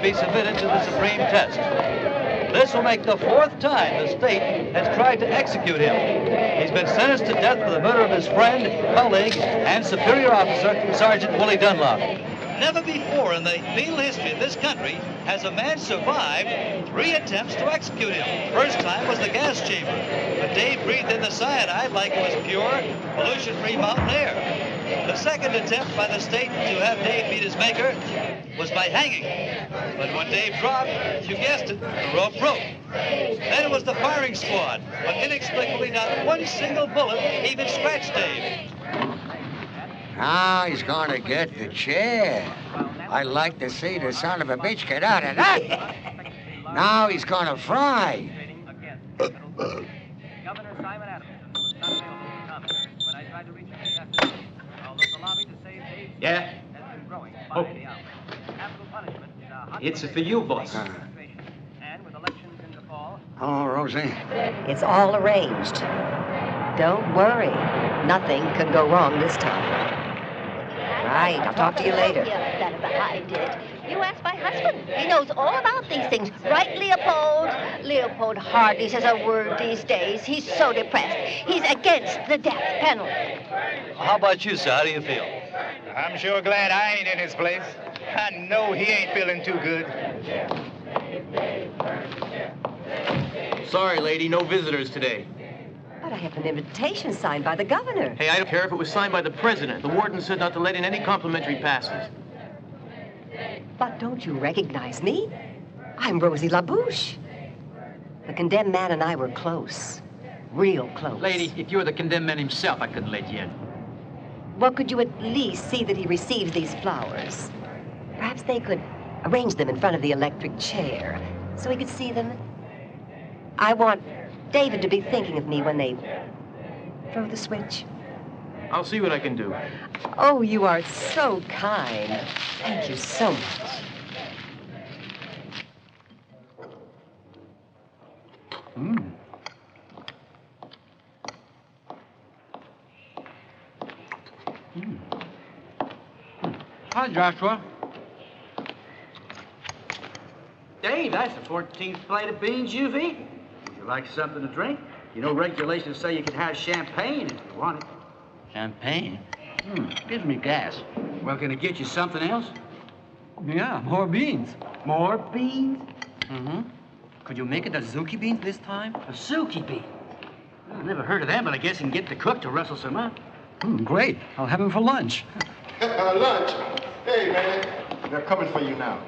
be submitted to the supreme test. This will make the 4th time the state has tried to execute him. He's been sentenced to death for the murder of his friend, colleague, and superior officer, Sergeant Willie Dunlop. Never before in the penal history of this country has a man survived 3 attempts to execute him. First time was the gas chamber, but Dave breathed in the cyanide like it was pure, pollution-free mountain air. The second attempt by the state to have Dave meet his maker was by hanging. But when Dave dropped, you guessed it, the rope broke. Then it was the firing squad, but inexplicably not one single bullet even scratched Dave. Now he's gonna get the chair. I'd like to see the son of a bitch get out of that. Now he's gonna fry. Governor Simon Adams was not able to comment when I tried to reach him this afternoon. Although the lobby to save Dave's Yeah? has been growing by the hour. Capital punishment is a hot It's for you, boss. administration. And with elections in the fall, Oh, Roseanne. It's all arranged. Don't worry. Nothing could go wrong this time. Right, I'll talk to you later. Yeah, that's behind it. You ask my husband. He knows all about these things. Right, Leopold? Leopold hardly says a word these days. He's so depressed. He's against the death penalty. How about you, sir? How do you feel? I'm sure glad I ain't in his place. I know he ain't feeling too good. Sorry, lady, no visitors today. But I have an invitation signed by the governor. Hey, I don't care if it was signed by the president. The warden said not to let in any complimentary passes. But don't you recognize me? I'm Rosie LaBouche. The condemned man and I were close. Real close. Lady, if you were the condemned man himself, I couldn't let you in. Well, could you at least see that he receives these flowers? Perhaps they could arrange them in front of the electric chair so he could see them. I want David to be thinking of me when they throw the switch. I'll see what I can do. Oh, you are so kind. Thank you so much. Hi, Joshua. Dave, that's the 14th plate of beans you've eaten. Would you like something to drink? You know, regulations say you can have champagne if you want it. Champagne? Gives me gas. Well, can I get you something else? Yeah, more beans. More beans? Mm-hmm. Could you make it Azuki beans this time? Azuki beans? I've never heard of them, but I guess you can get the cook to rustle some up. Great. I'll have them for lunch. Lunch? Hey, man, they're coming for you now.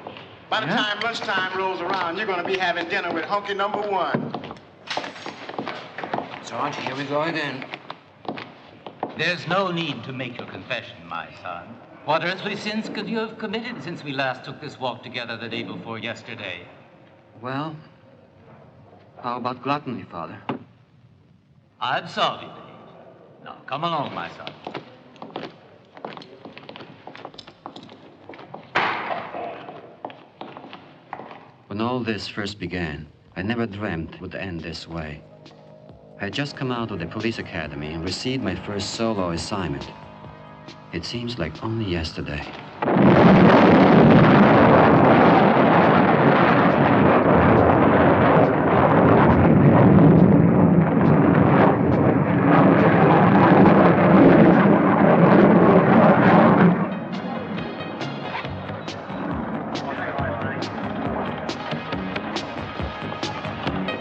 By the Yeah? time lunchtime rolls around, you're going to be having dinner with Hunky number 1. Sarge, here we go again. There's no need to make your confession, my son. What earthly sins could you have committed since we last took this walk together the day before yesterday? Well, how about gluttony, Father? I absolve you, Dave. Now, come along, my son. When all this first began, I never dreamt it would end this way. I had just come out of the police academy and received my first solo assignment. It seems like only yesterday.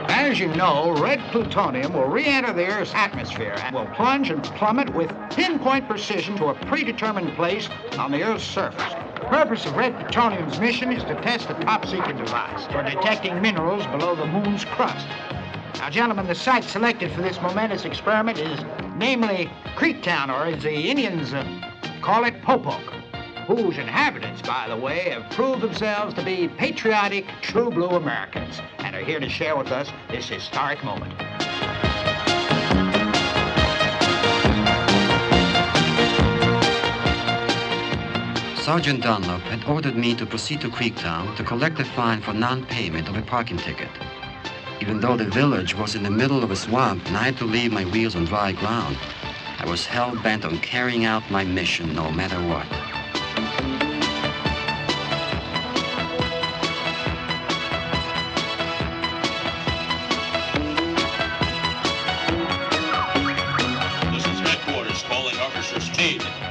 As you know, red plutonium will re-enter the Earth's atmosphere and will plunge and plummet with pinpoint precision to a predetermined place on the Earth's surface. The purpose of red plutonium's mission is to test a top-secret device for detecting minerals below the moon's crust. Now, gentlemen, the site selected for this momentous experiment is namely Creektown, or as the Indians call it, Popoke, whose inhabitants, by the way, have proved themselves to be patriotic, true blue Americans and are here to share with us this historic moment. Sergeant Dunlop had ordered me to proceed to Creektown to collect a fine for non-payment of a parking ticket. Even though the village was in the middle of a swamp and I had to leave my wheels on dry ground, I was hell-bent on carrying out my mission no matter what.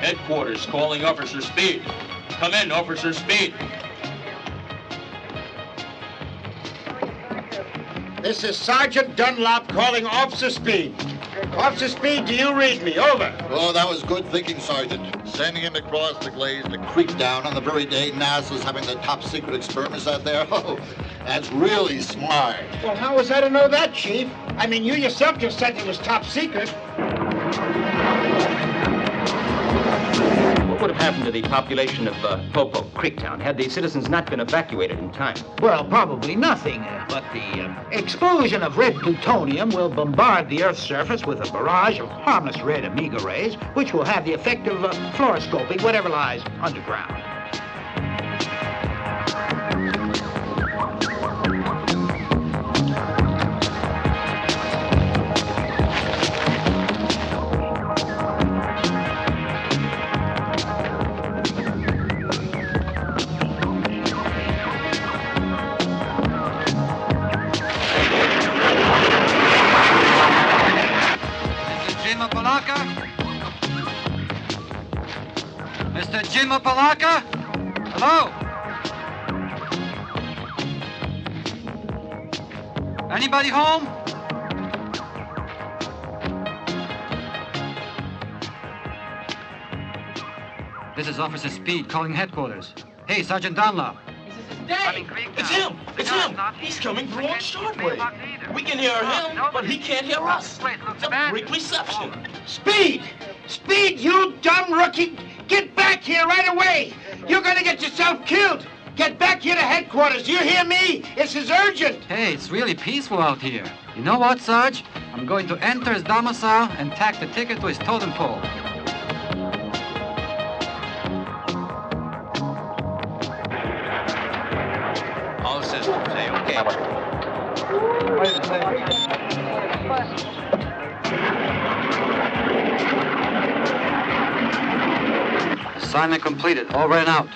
Headquarters calling Officer Speed. Come in, Officer Speed. This is Sergeant Dunlop calling Officer Speed. Officer Speed, do you read me? Over. Oh, that was good thinking, Sergeant. Sending him across the glades to creep down on the very day NASA's having the top secret experiments out there. Oh, that's really smart. Well, how was I to know that, Chief? I mean, you yourself just said it was top secret. What would have happened to the population of Popo, Creektown, had the citizens not been evacuated in time? Well, probably nothing, but the explosion of red plutonium will bombard the Earth's surface with a barrage of harmless red Omega rays, which will have the effect of fluoroscoping whatever lies underground. Mr. Jim Opalaka? Hello? Anybody home? This is Officer Speed calling headquarters. Hey, Sergeant Dunlop. It's him! It's him! He's coming through on shortwave. We can hear him, but he can't hear us. It's a freak reception. Speed! Speed, you dumb rookie! Get back here right away! You're gonna get yourself killed! Get back here to headquarters, do you hear me? This is urgent! Hey, it's really peaceful out here. You know what, Sarge? I'm going to enter his domicile and tack the ticket to his totem pole. All systems say okay. Assignment completed. All ran out.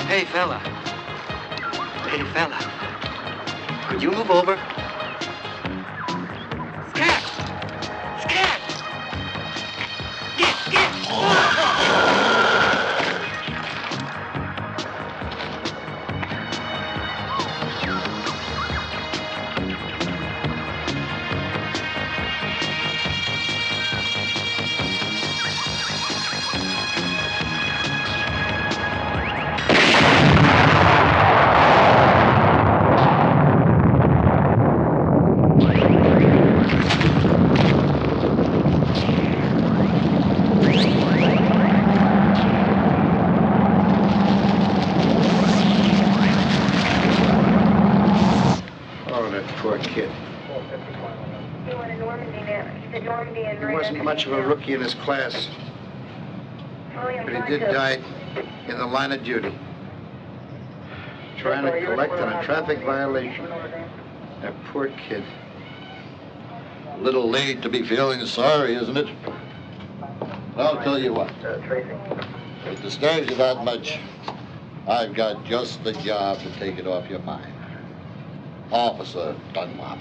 Hey, fella. Hey, fella. Could you move over? Scat! Scat! Get! He wasn't much of a rookie in his class, but he did die in the line of duty, trying to collect on a traffic violation. That poor kid. A little late to be feeling sorry, isn't it? I'll tell you what. If it disturbs you that much, I've got just the job to take it off your mind. Officer Dunlop.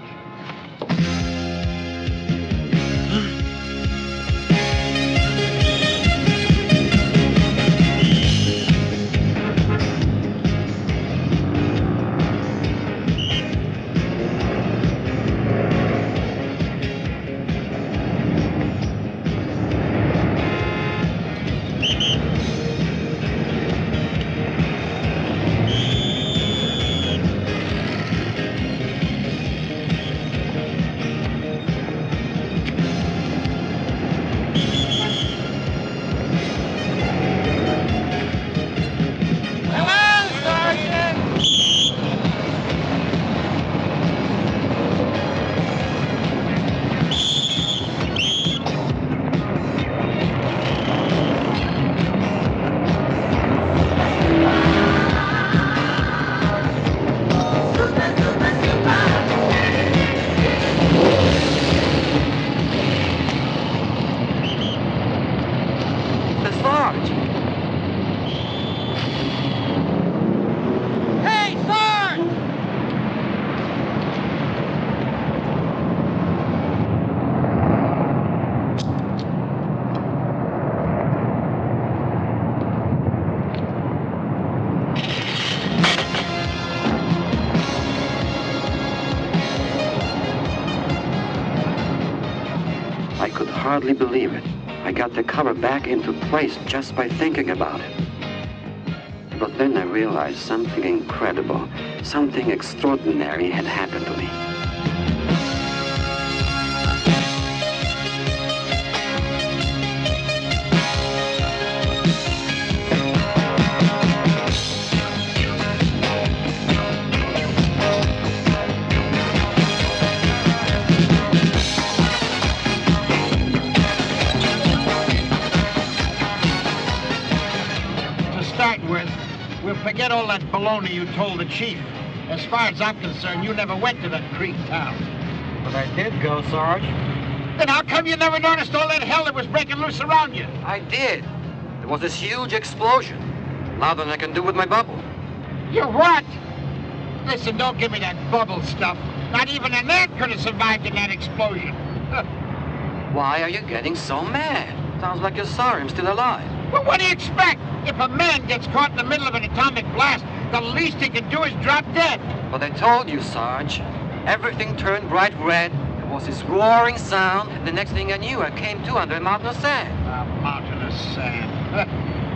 hardly believe it. I got the cover back into place just by thinking about it. But then I realized something incredible, something extraordinary had happened to me. We'll forget all that baloney you told the chief. As far as I'm concerned, you never went to that Creek town. But I did go, Sarge. Then how come you never noticed all that hell that was breaking loose around you? I did. There was this huge explosion. Louder than I can do with my bubble. You what? Listen, don't give me that bubble stuff. Not even an ant could have survived in that explosion. Why are you getting so mad? Sounds like you saw him still alive. Well, what do you expect? If a man gets caught in the middle of an atomic blast, the least he can do is drop dead. But I told you, Sarge. Everything turned bright red. There was this roaring sound. The next thing I knew, I came to under a mountain of sand. A mountain of sand.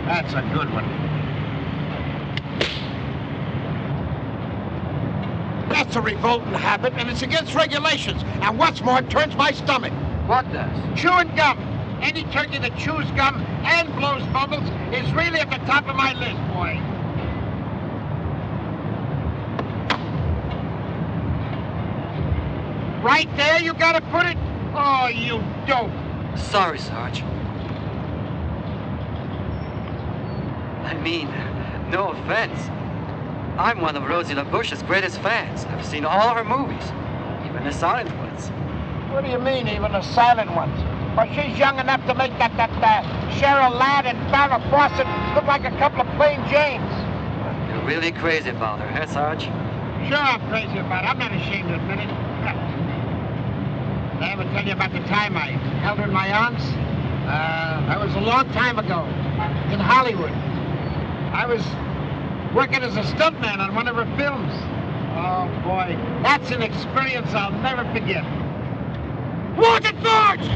That's a good one. That's a revolting habit, and it's against regulations. And what's more, it turns my stomach. What does? Chewing gum. Any turkey that chews gum and blows bubbles is really at the top of my list, boy. Right there, you gotta put it? Oh, you dope. Sorry, Sarge. I mean, no offense. I'm one of Rosie LaBouche's greatest fans. I've seen all her movies, even the silent ones. What do you mean, even the silent ones? Well, she's young enough to make that Cheryl Ladd and Farrah Fawcett look like a couple of plain Janes. You're really crazy about her, huh, Sarge? Sure, I'm crazy about her. I'm not ashamed to admit it. Did I ever tell you about the time I held her in my arms? That was a long time ago, in Hollywood. I was working as a stuntman on one of her films. Oh, boy, that's an experience I'll never forget. Watch it, Sarge!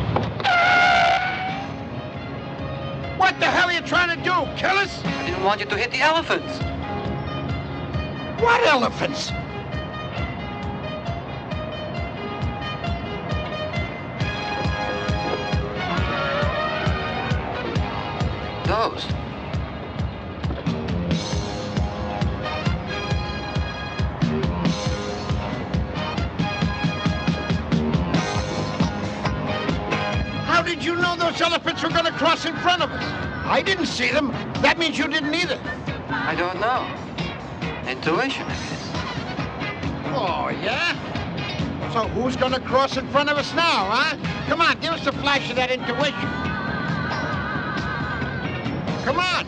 What the hell are you trying to do, kill us? I didn't want you to hit the elephants. What elephants? Those. How did you know those elephants were going to cross in front of us? I didn't see them. That means you didn't either. I don't know. Intuition, I guess. Oh, yeah? So who's going to cross in front of us now, huh? Come on, give us a flash of that intuition. Come on.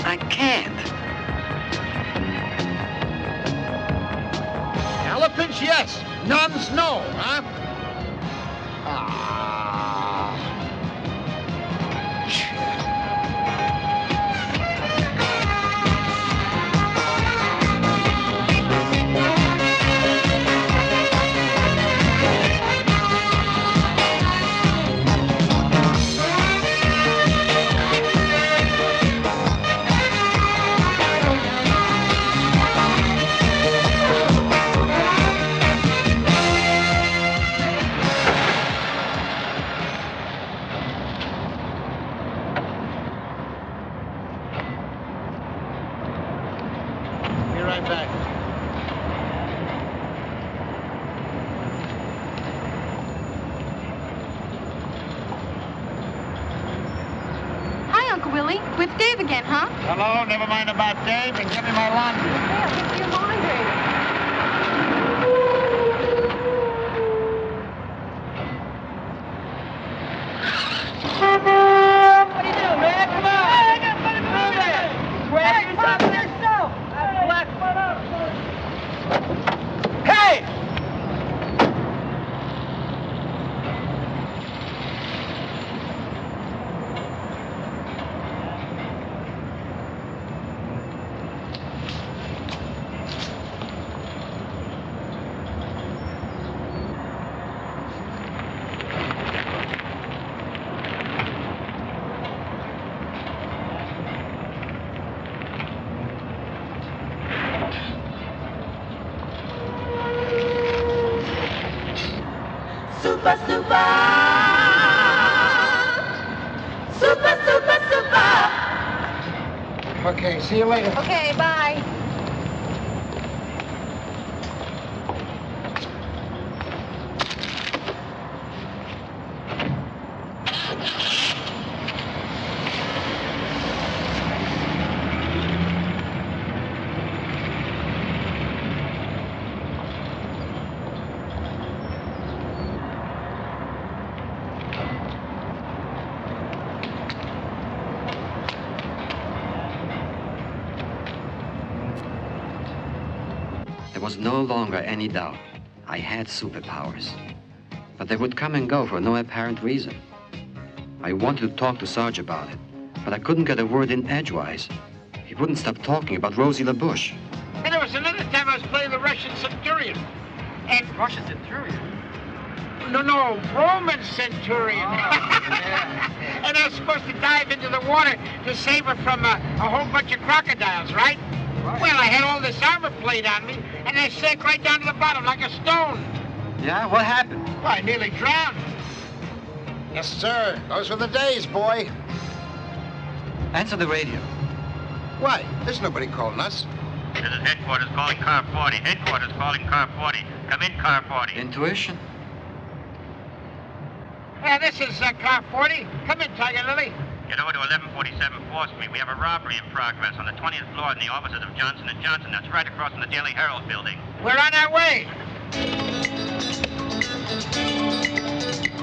I can't. Elephants, yes. Nuns, no, huh? With Dave again, huh? Hello, never mind about Dave and give me my laundry. Yeah, get to your laundry. What are you doing, man? Come on! Hey, I got money to do that! Grab yourself for yourself! Black one up! Hey! super, super. Super, super, super. Okay, see you later. Okay, bye. There was no longer any doubt. I had superpowers. But they would come and go for no apparent reason. I wanted to talk to Sarge about it, but I couldn't get a word in edgewise. He wouldn't stop talking about Rosie LaBouche. And there was another time I was playing the Russian Centurion. And Russian Centurion? No, Roman Centurion. And I was supposed to dive into the water to save her from a whole bunch of crocodiles, right? Well, I had all this armor plate on me, and I sank right down to the bottom like a stone. Yeah? What happened? Well, I nearly drowned. Yes, sir. Those were the days, boy. Answer the radio. Why? There's nobody calling us. This is headquarters calling car 40. Headquarters calling car 40. Come in, car 40. Intuition? Yeah, this is car 40. Come in, Tiger Lily. Get over to 1147 4th Street. We have a robbery in progress on the 20th floor in the offices of Johnson & Johnson. That's right across from the Daily Herald building. We're on our way.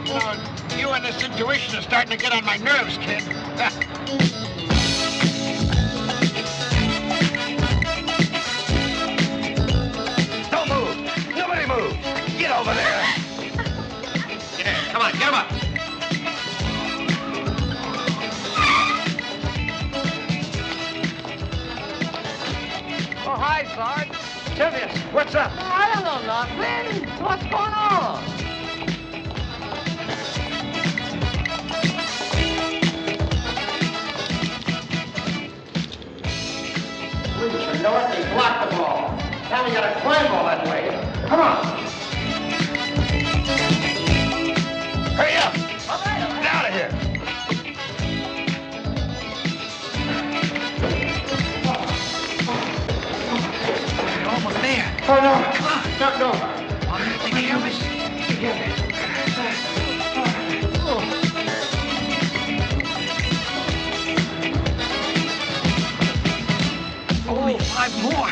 You know, you and this intuition are starting to get on my nerves, kid. Don't move. Nobody move. Get over there. Yeah, come on, get him up. Oh, hi, Sarge. Tivius, what's up? I don't know nothing. What's going on? Wouldn't you know it? They blocked them all. Now we gotta climb all that way. Come on. Hurry up. Get out of here. We're almost there. Oh, no. Come on. No. Take care of it. Take care of it. Only 5 more.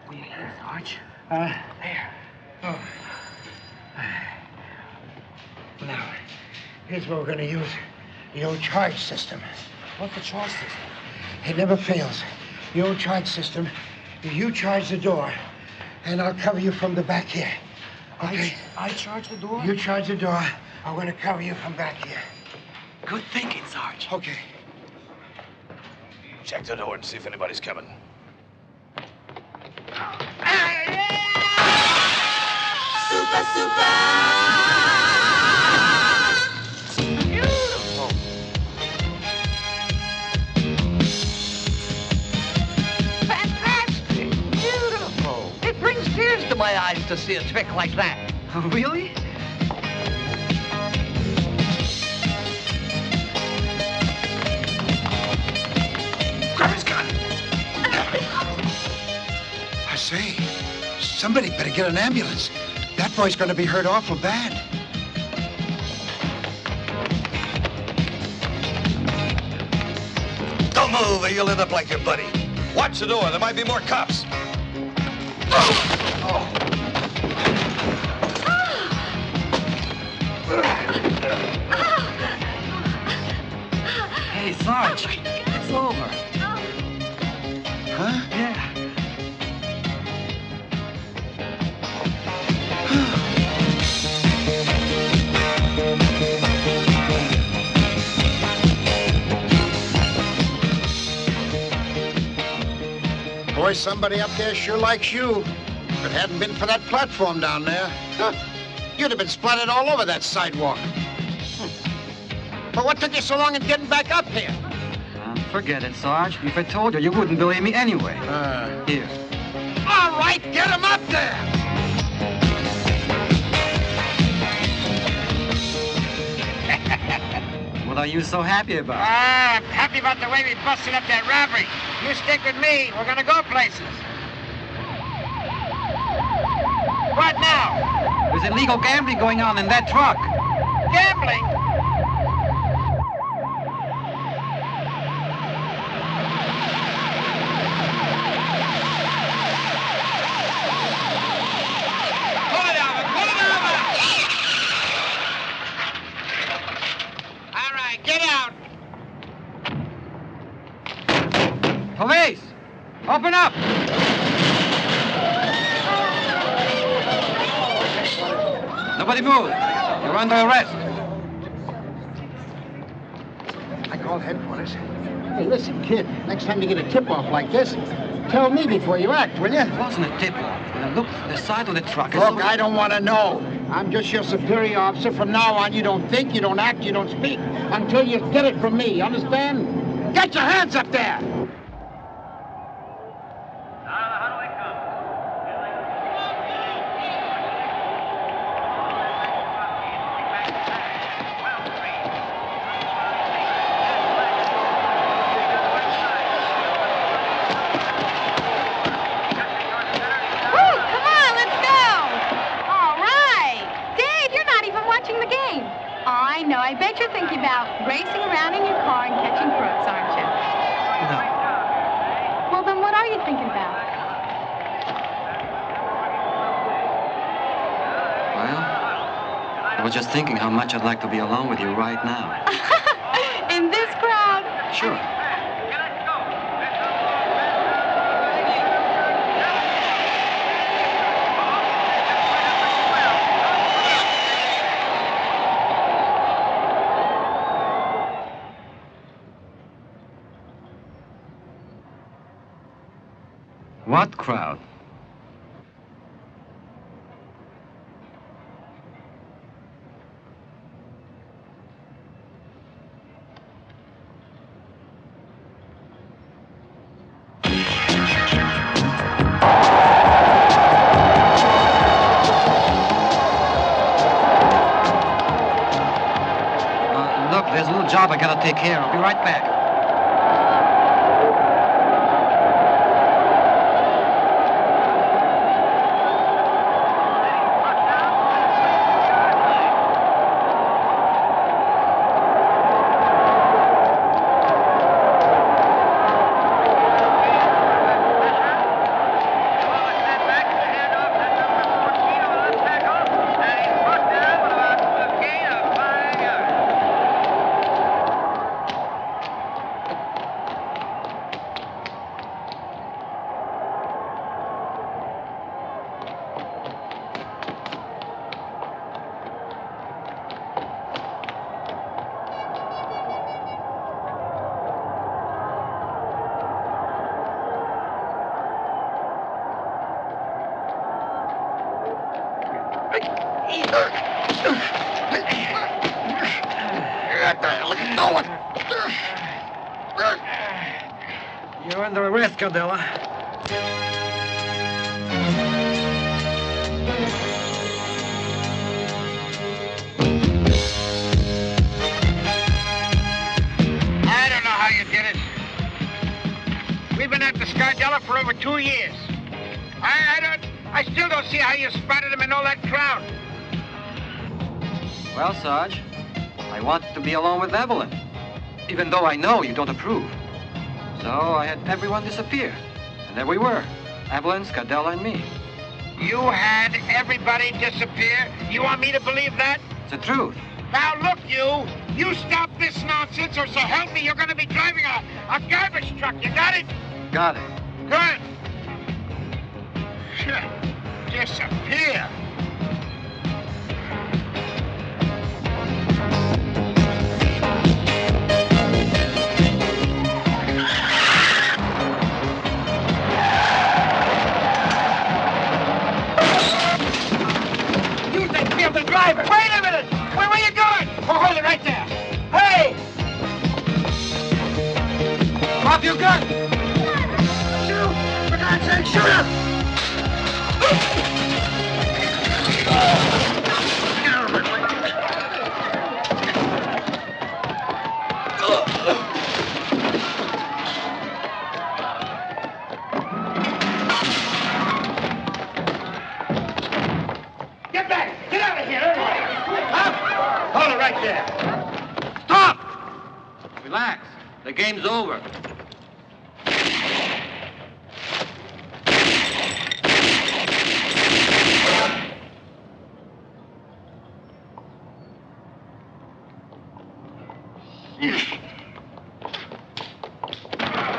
Where you here, Sarge? There. Oh. Now, here's what we're going to use. The old charge system. What's the charge system? It never fails. The old charge system, you charge the door, and I'll cover you from the back here. Okay? I charge the door? You charge the door. I'm going to cover you from back here. Good thinking, Sarge. Okay. Check the door and see if anybody's coming. Super, super. Beautiful. Fantastic. Beautiful. It brings tears to my eyes to see a trick like that. Really? Grab his gun. I say, somebody better get an ambulance. That boy's gonna be hurt awful bad. Don't move or you'll end up like your buddy. Watch the door. There might be more cops. Hey, Sarge, it's over. Huh? Yeah. Boy, somebody up there sure likes you. If it hadn't been for that platform down there, you'd have been splattered all over that sidewalk. But what took you so long in getting back up here? Forget it, Sarge. If I told you, you wouldn't believe me anyway. Here. All right, get him up there! What are you so happy about? I'm happy about the way we busted up that robbery. You stick with me. We're gonna go places. What now? There's illegal gambling going on in that truck. Gambling? Pull it over! Pull it over! All right, get out. Police! Open up! Nobody move. You're under arrest. I called headquarters. Hey, listen, kid. Next time you get a tip-off like this, tell me before you act, will you? It wasn't a tip-off. When I looked at the side of the truck... Look, I don't want to know. I'm just your superior officer. From now on, you don't think, you don't act, you don't speak until you get it from me. Understand? Get your hands up there! I know. I bet you're thinking about racing around in your car and catching crooks, aren't you? No. Well, then what are you thinking about? Well, I was just thinking how much I'd like to be alone with you right now. In this crowd? Sure. What crowd? Look, there's a little job I gotta take care of. I'll be right back. You're under arrest, Cardella. I don't know how you did it. We've been at the Scardella for over 2 years. I still don't see how you spotted him in all that crowd. Well, Sarge, I wanted to be alone with Evelyn, even though I know you don't approve. So I had everyone disappear, and there we were, Evelyn, Scardella, and me. You had everybody disappear? You want me to believe that? It's the truth. Now look, you stop this nonsense, or so help me, you're going to be driving a garbage truck. You got it? Got it. Good. Disappear. You think you're the driver? Wait a minute! Where are you going? Oh, hold it right there. Hey! Drop your gun! Shoot! For God's sake, shoot him! Get back! Get out of here, everybody! Huh? Hold it right there. Stop! Relax. The game's over.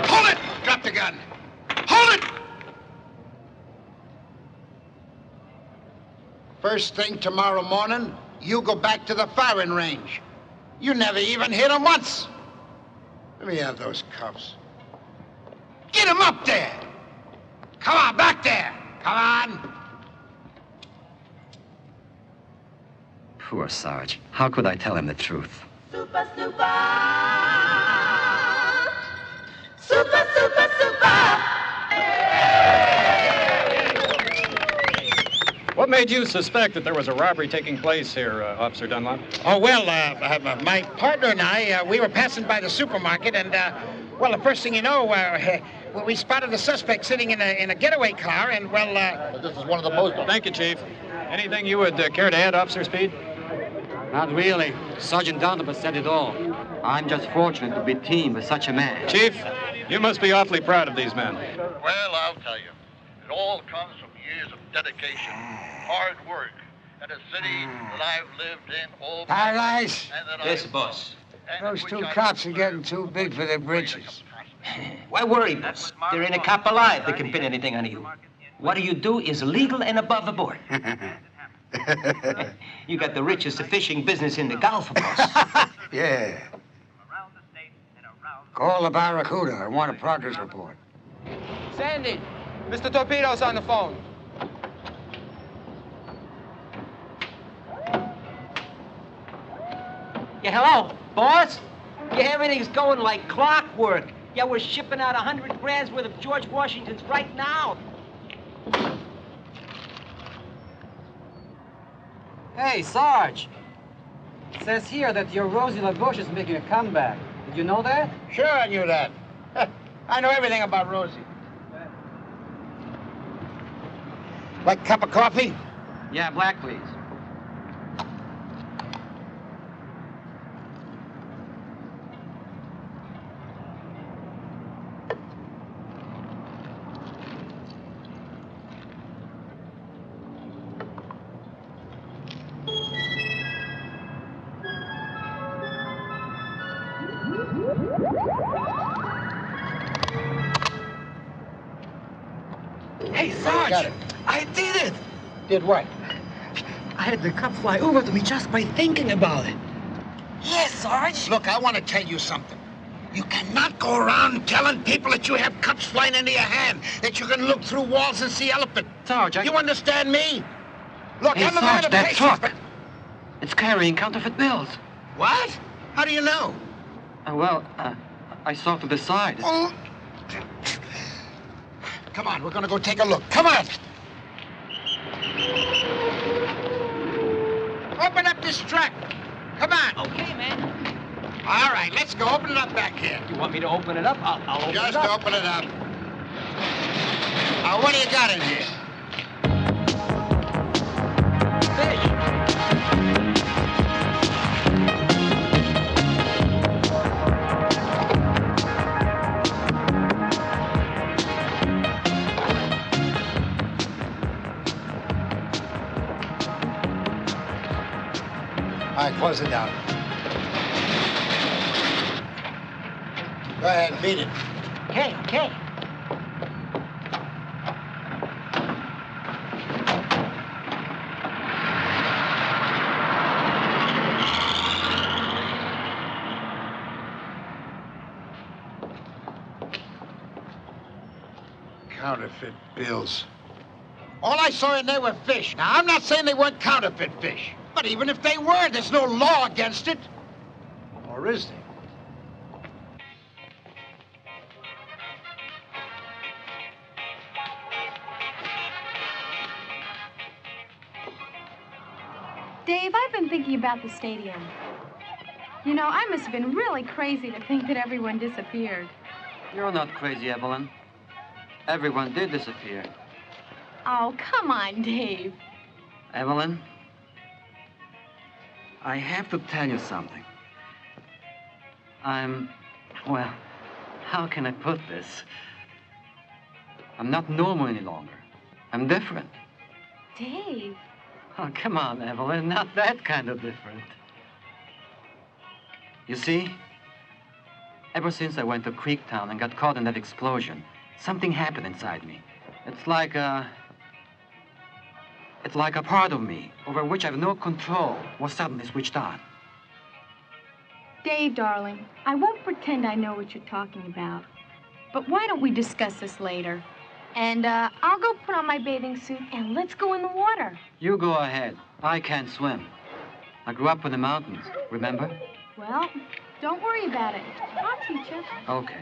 Hold it! Drop the gun. Hold it! First thing tomorrow morning, you go back to the firing range. You never even hit him once. Let me have those cuffs. Get him up there! Come on, back there! Come on! Poor Sarge. How could I tell him the truth? Super, super! Super, super, super! What made you suspect that there was a robbery taking place here, Officer Dunlop? Oh, well, my partner and I, we were passing by the supermarket, and, well, the first thing you know, we spotted the suspect sitting in a getaway car, and, well, This is one of the most... Thank you, Chief. Anything you would care to add, Officer Speed? Not really. Sergeant Dunlop has said it all. I'm just fortunate to be teamed with such a man. Chief, you must be awfully proud of these men. Well, I'll tell you. It all comes from years of dedication, hard work, and a city that I've lived in all my Paradise? life, and that Yes, I've- boss. Those two cops are getting too big for their britches. Why worry, boss? There ain't a cop alive that can pin anything on you. What you do is legal and above the board. You got the richest fishing business in the Gulf, boss. Yeah. Call the Barracuda. I want a progress report. Sandy, Mr. Torpedo's on the phone. Yeah, hello, boss? Yeah, everything's going like clockwork. Yeah, we're shipping out 100 grand's worth of George Washingtons right now. Hey, Sarge. It says here that your Rosie LaBouche is making a comeback. Did you know that? Sure I knew that. I know everything about Rosie. Like a cup of coffee? Yeah, black, please. Hey, Sarge! I did it! Did what? I had the cup fly over to me just by thinking about it. Yes, Sarge. Look, I want to tell you something. You cannot go around telling people that you have cups flying into your hand, that you can look through walls and see elephant. Sarge, You understand me? Look, Hey, I'm a man Sarge, of that patience, truck. but... It's carrying counterfeit bills. What? How do you know? I saw to the side. Oh. Come on, we're gonna go take a look. Come on! Open up this truck. Come on. Okay, man. All right, let's go. Open it up back here. You want me to open it up? I'll open Just it up. open it up. What do you got in here? All right, close it down. Go ahead, beat it. Okay, okay. Counterfeit bills. All I saw in there were fish. Now, I'm not saying they weren't counterfeit fish, but even if they were, there's no law against it. Or is there? I've been thinking about the stadium. You know, I must have been really crazy to think that everyone disappeared. You're not crazy, Evelyn. Everyone did disappear. Oh, come on, Dave. Evelyn, I have to tell you something. Well, how can I put this? I'm not normal any longer. I'm different. Dave. Oh, come on, Evelyn, not that kind of different. You see, ever since I went to Creektown and got caught in that explosion, something happened inside me. It's like a part of me over which I have no control was suddenly switched on. Dave, darling, I won't pretend I know what you're talking about. But why don't we discuss this later? And I'll go put on my bathing suit and let's go in the water. You go ahead. I can't swim. I grew up in the mountains, remember? Well, don't worry about it. I'll teach you. Okay.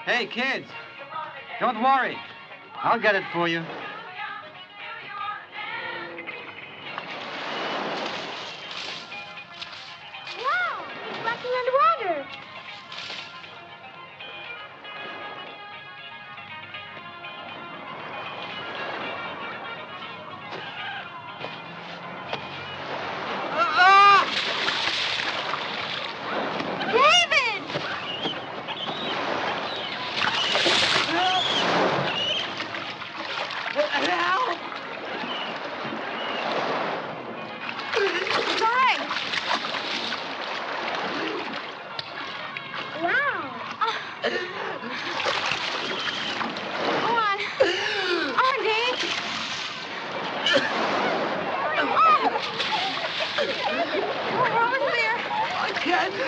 Hey, kids, don't worry. I'll get it for you. Wow, it's walking underwater.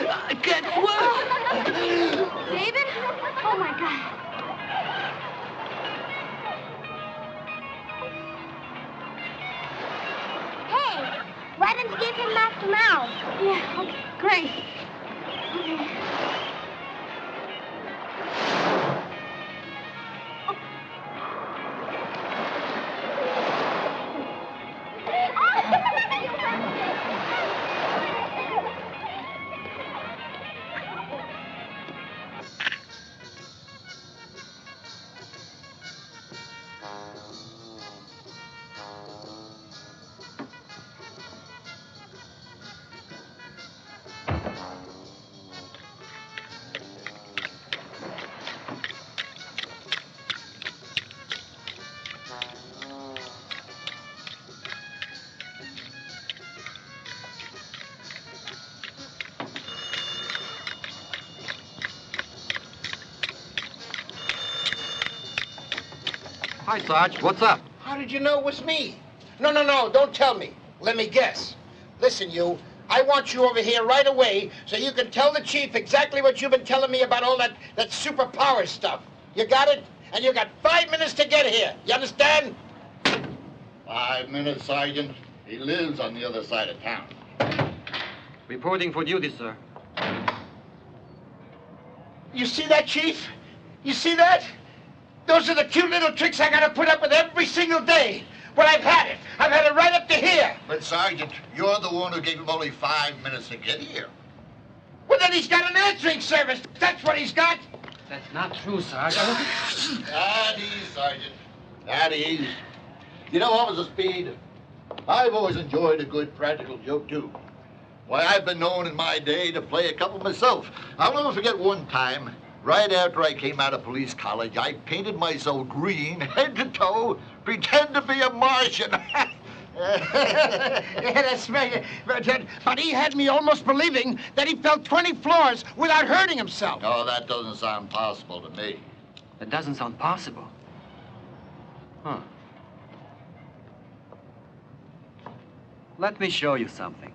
I can't swim. David? Oh, my God. Hey, why don't you give him mouth to mouth? Yeah, okay, great. Okay. Hi, Sarge. What's up? How did you know it was me? No, don't tell me. Let me guess. Listen, you, I want you over here right away so you can tell the chief exactly what you've been telling me about all that superpower stuff. You got it? And you got 5 minutes to get here. You understand? 5 minutes, Sergeant. He lives on the other side of town. Reporting for duty, sir. You see that, Chief? You see that? Those are the cute little tricks I gotta put up with every single day. Well, I've had it. I've had it right up to here. But, Sergeant, you're the one who gave him only 5 minutes to get here. Well, then he's got an answering service. That's what he's got. That's not true, Sarge. At ease, Sergeant. At ease. You know, Officer Speed, I've always enjoyed a good practical joke, too. Why, I've been known in my day to play a couple myself. I'll never forget one time, right after I came out of police college, I painted myself green, head to toe, pretend to be a Martian. Yeah, that's right. But he had me almost believing that he fell 20 floors without hurting himself. Oh, that doesn't sound possible to me. That doesn't sound possible. Huh. Let me show you something.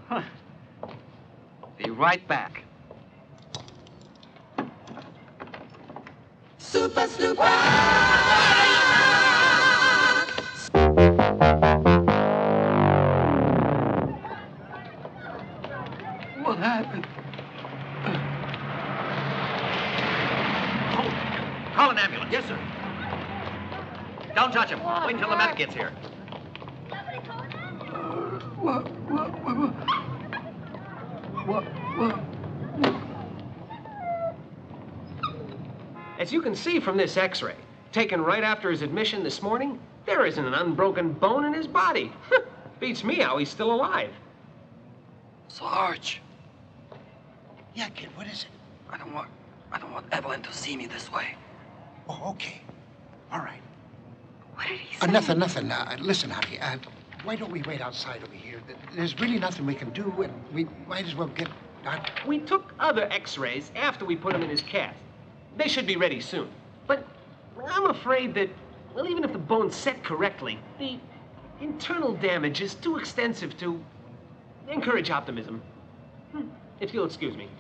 Huh. Be right back. Super Snooper! What happened? Call an ambulance. Yes, sir. Don't touch him. Wait until the medic gets here. What? As you can see from this x-ray, taken right after his admission this morning, there isn't an unbroken bone in his body. Beats me how he's still alive. Sarge. Yeah, kid, what is it? I don't want Evelyn to see me this way. Oh, okay. All right. What did he say? Nothing. Listen, honey, why don't we wait outside over here? There's really nothing we can do, and we might as well get... We took other x-rays after we put him in his cast. They should be ready soon. But I'm afraid that, well, even if the bone's set correctly, the internal damage is too extensive to encourage optimism. If you'll excuse me.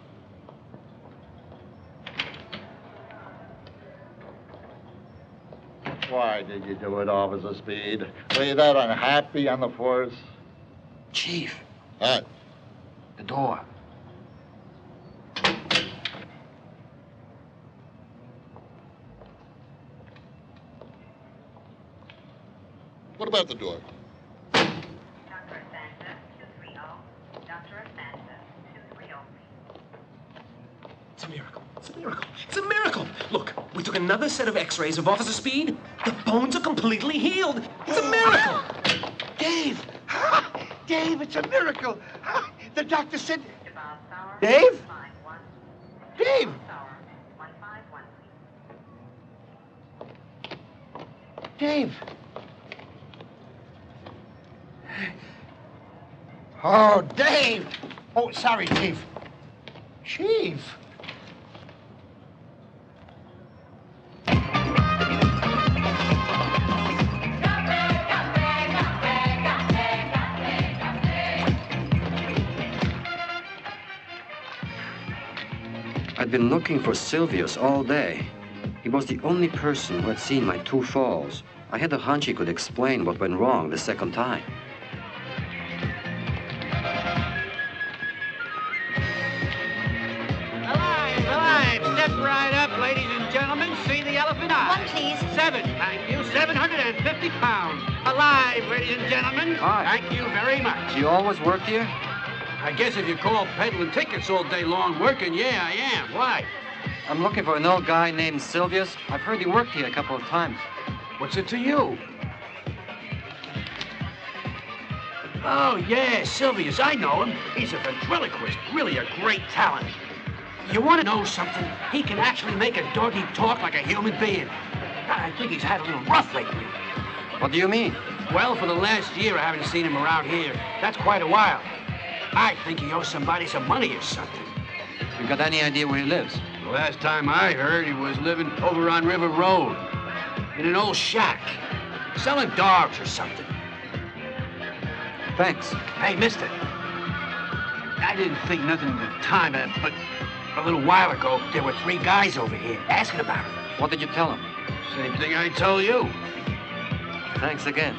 Why did you do it, Officer Speed? Were you that unhappy on the force? Chief. What? The door. What about the door? It's a miracle. It's a miracle. It's a miracle. Look, we took another set of x-rays of Officer Speed. The bones are completely healed. It's a miracle. Dave! Dave, it's a miracle. The doctor said... Dave? Dave! Dave! Oh, Dave! Oh, sorry, Chief. Chief! I'd been looking for Silvius all day. He was the only person who had seen my 2 falls. I had a hunch he could explain what went wrong the second time. Alive! Step right up, ladies and gentlemen. See the elephant eye. One, please. 7, thank you. 750 pounds. Alive, ladies and gentlemen. Hi. Thank you very much. Do you always work here? I guess if you call peddling tickets all day long working, yeah, I am. Why? I'm looking for an old guy named Silvius. I've heard he worked here a couple of times. What's it to you? Oh, yeah, Silvius, I know him. He's a ventriloquist, really a great talent. You want to know something? He can actually make a doggy talk like a human being. I think he's had a little rough lately. What do you mean? Well, for the last year, I haven't seen him around here. That's quite a while. I think he owes somebody some money or something. You got any idea where he lives? The last time I heard, he was living over on River Road in an old shack, selling dogs or something. Thanks. Hey, mister. I didn't think nothing at the time, but a little while ago, there were 3 guys over here asking about him. What did you tell him? Same thing I told you. Thanks again.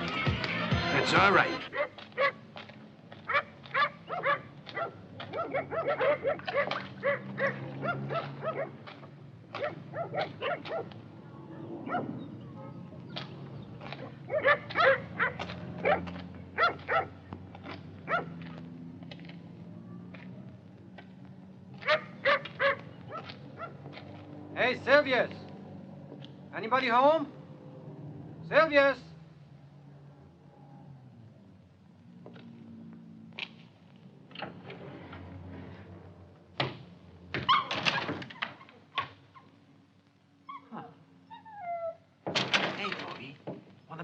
That's all right. Hey, Silvius! Anybody home? Silvius!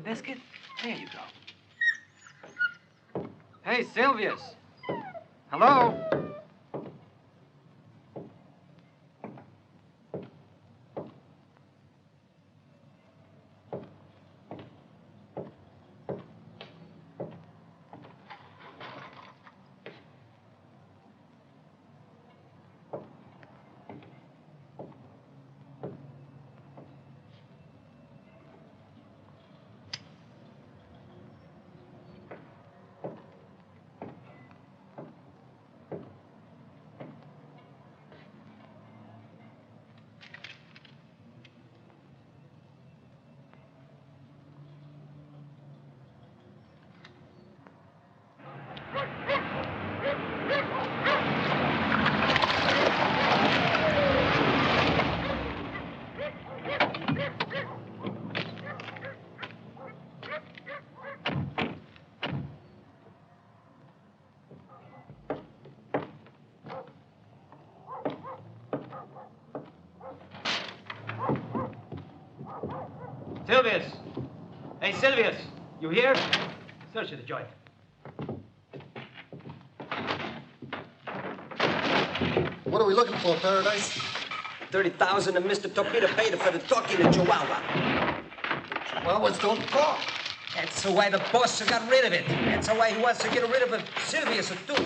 biscuit? There you go. Hey, Silvius. Hello? Silvius! Hey, Silvius! You here? Search the joint. What are we looking for, Paradise? 30,000 and Mr. Torpedo paid for the talkie to Chihuahua. Chihuahuas don't talk. That's the way the boss got rid of it. That's the way he wants to get rid of Silvius, too.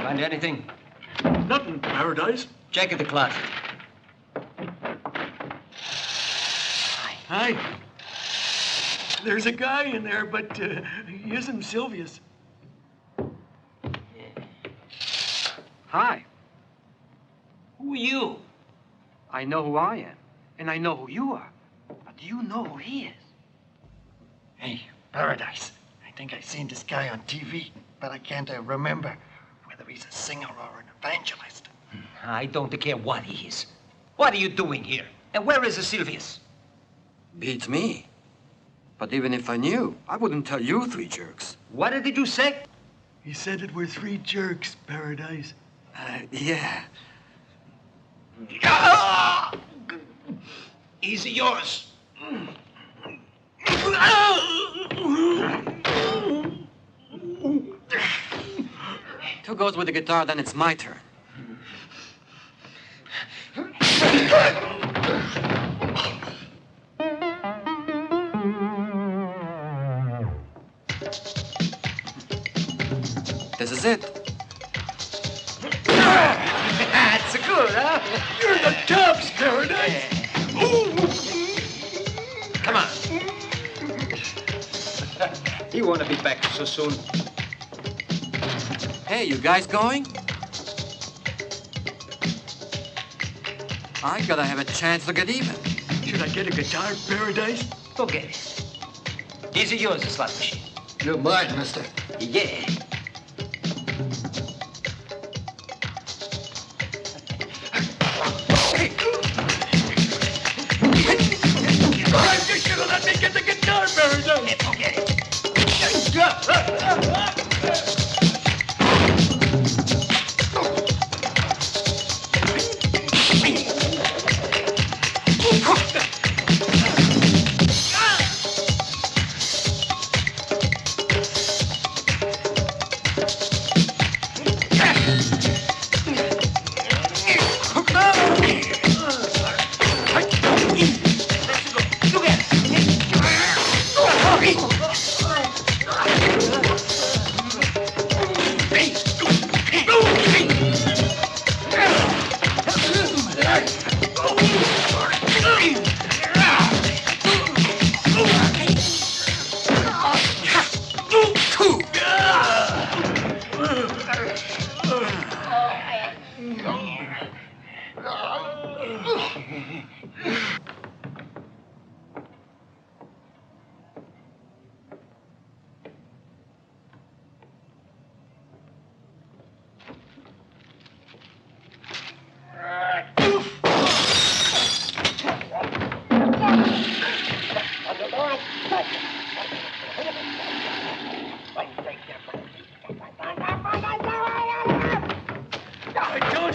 Find anything? Nothing, Paradise. Check at the closet. Hi. There's a guy in there, but he isn't Silvius. Hi. Who are you? I know who I am, and I know who you are. But do you know who he is? Hey, Paradise. I think I've seen this guy on TV, but I can't remember whether he's a singer or an evangelist. I don't care what he is. What are you doing here? And where is the Silvius? Beats me. But even if I knew, I wouldn't tell you three jerks. What did you say? He said it were three jerks, Paradise. Yeah. Easy yours. Two goes with the guitar, then it's my turn. This is it. That's good, huh? You're the tops, Paradise. Come on. He won't be back so soon. Hey, you guys going? I gotta have a chance to get even. Should I get a guitar, Paradise? Go get it. Easy yours, the slot machine. You're mine, mister. Yeah. You should have let me get the guitar, Paradise. Forget it.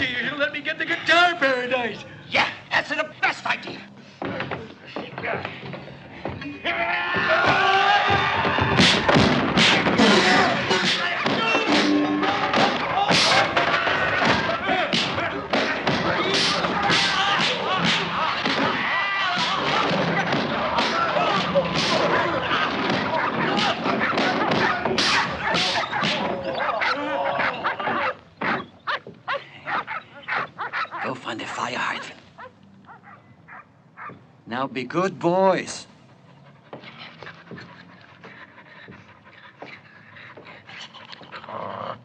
idea you should let me get the guitar, Paradise. Yeah, that's the best idea. Go find the fire hydrant. Now be good boys.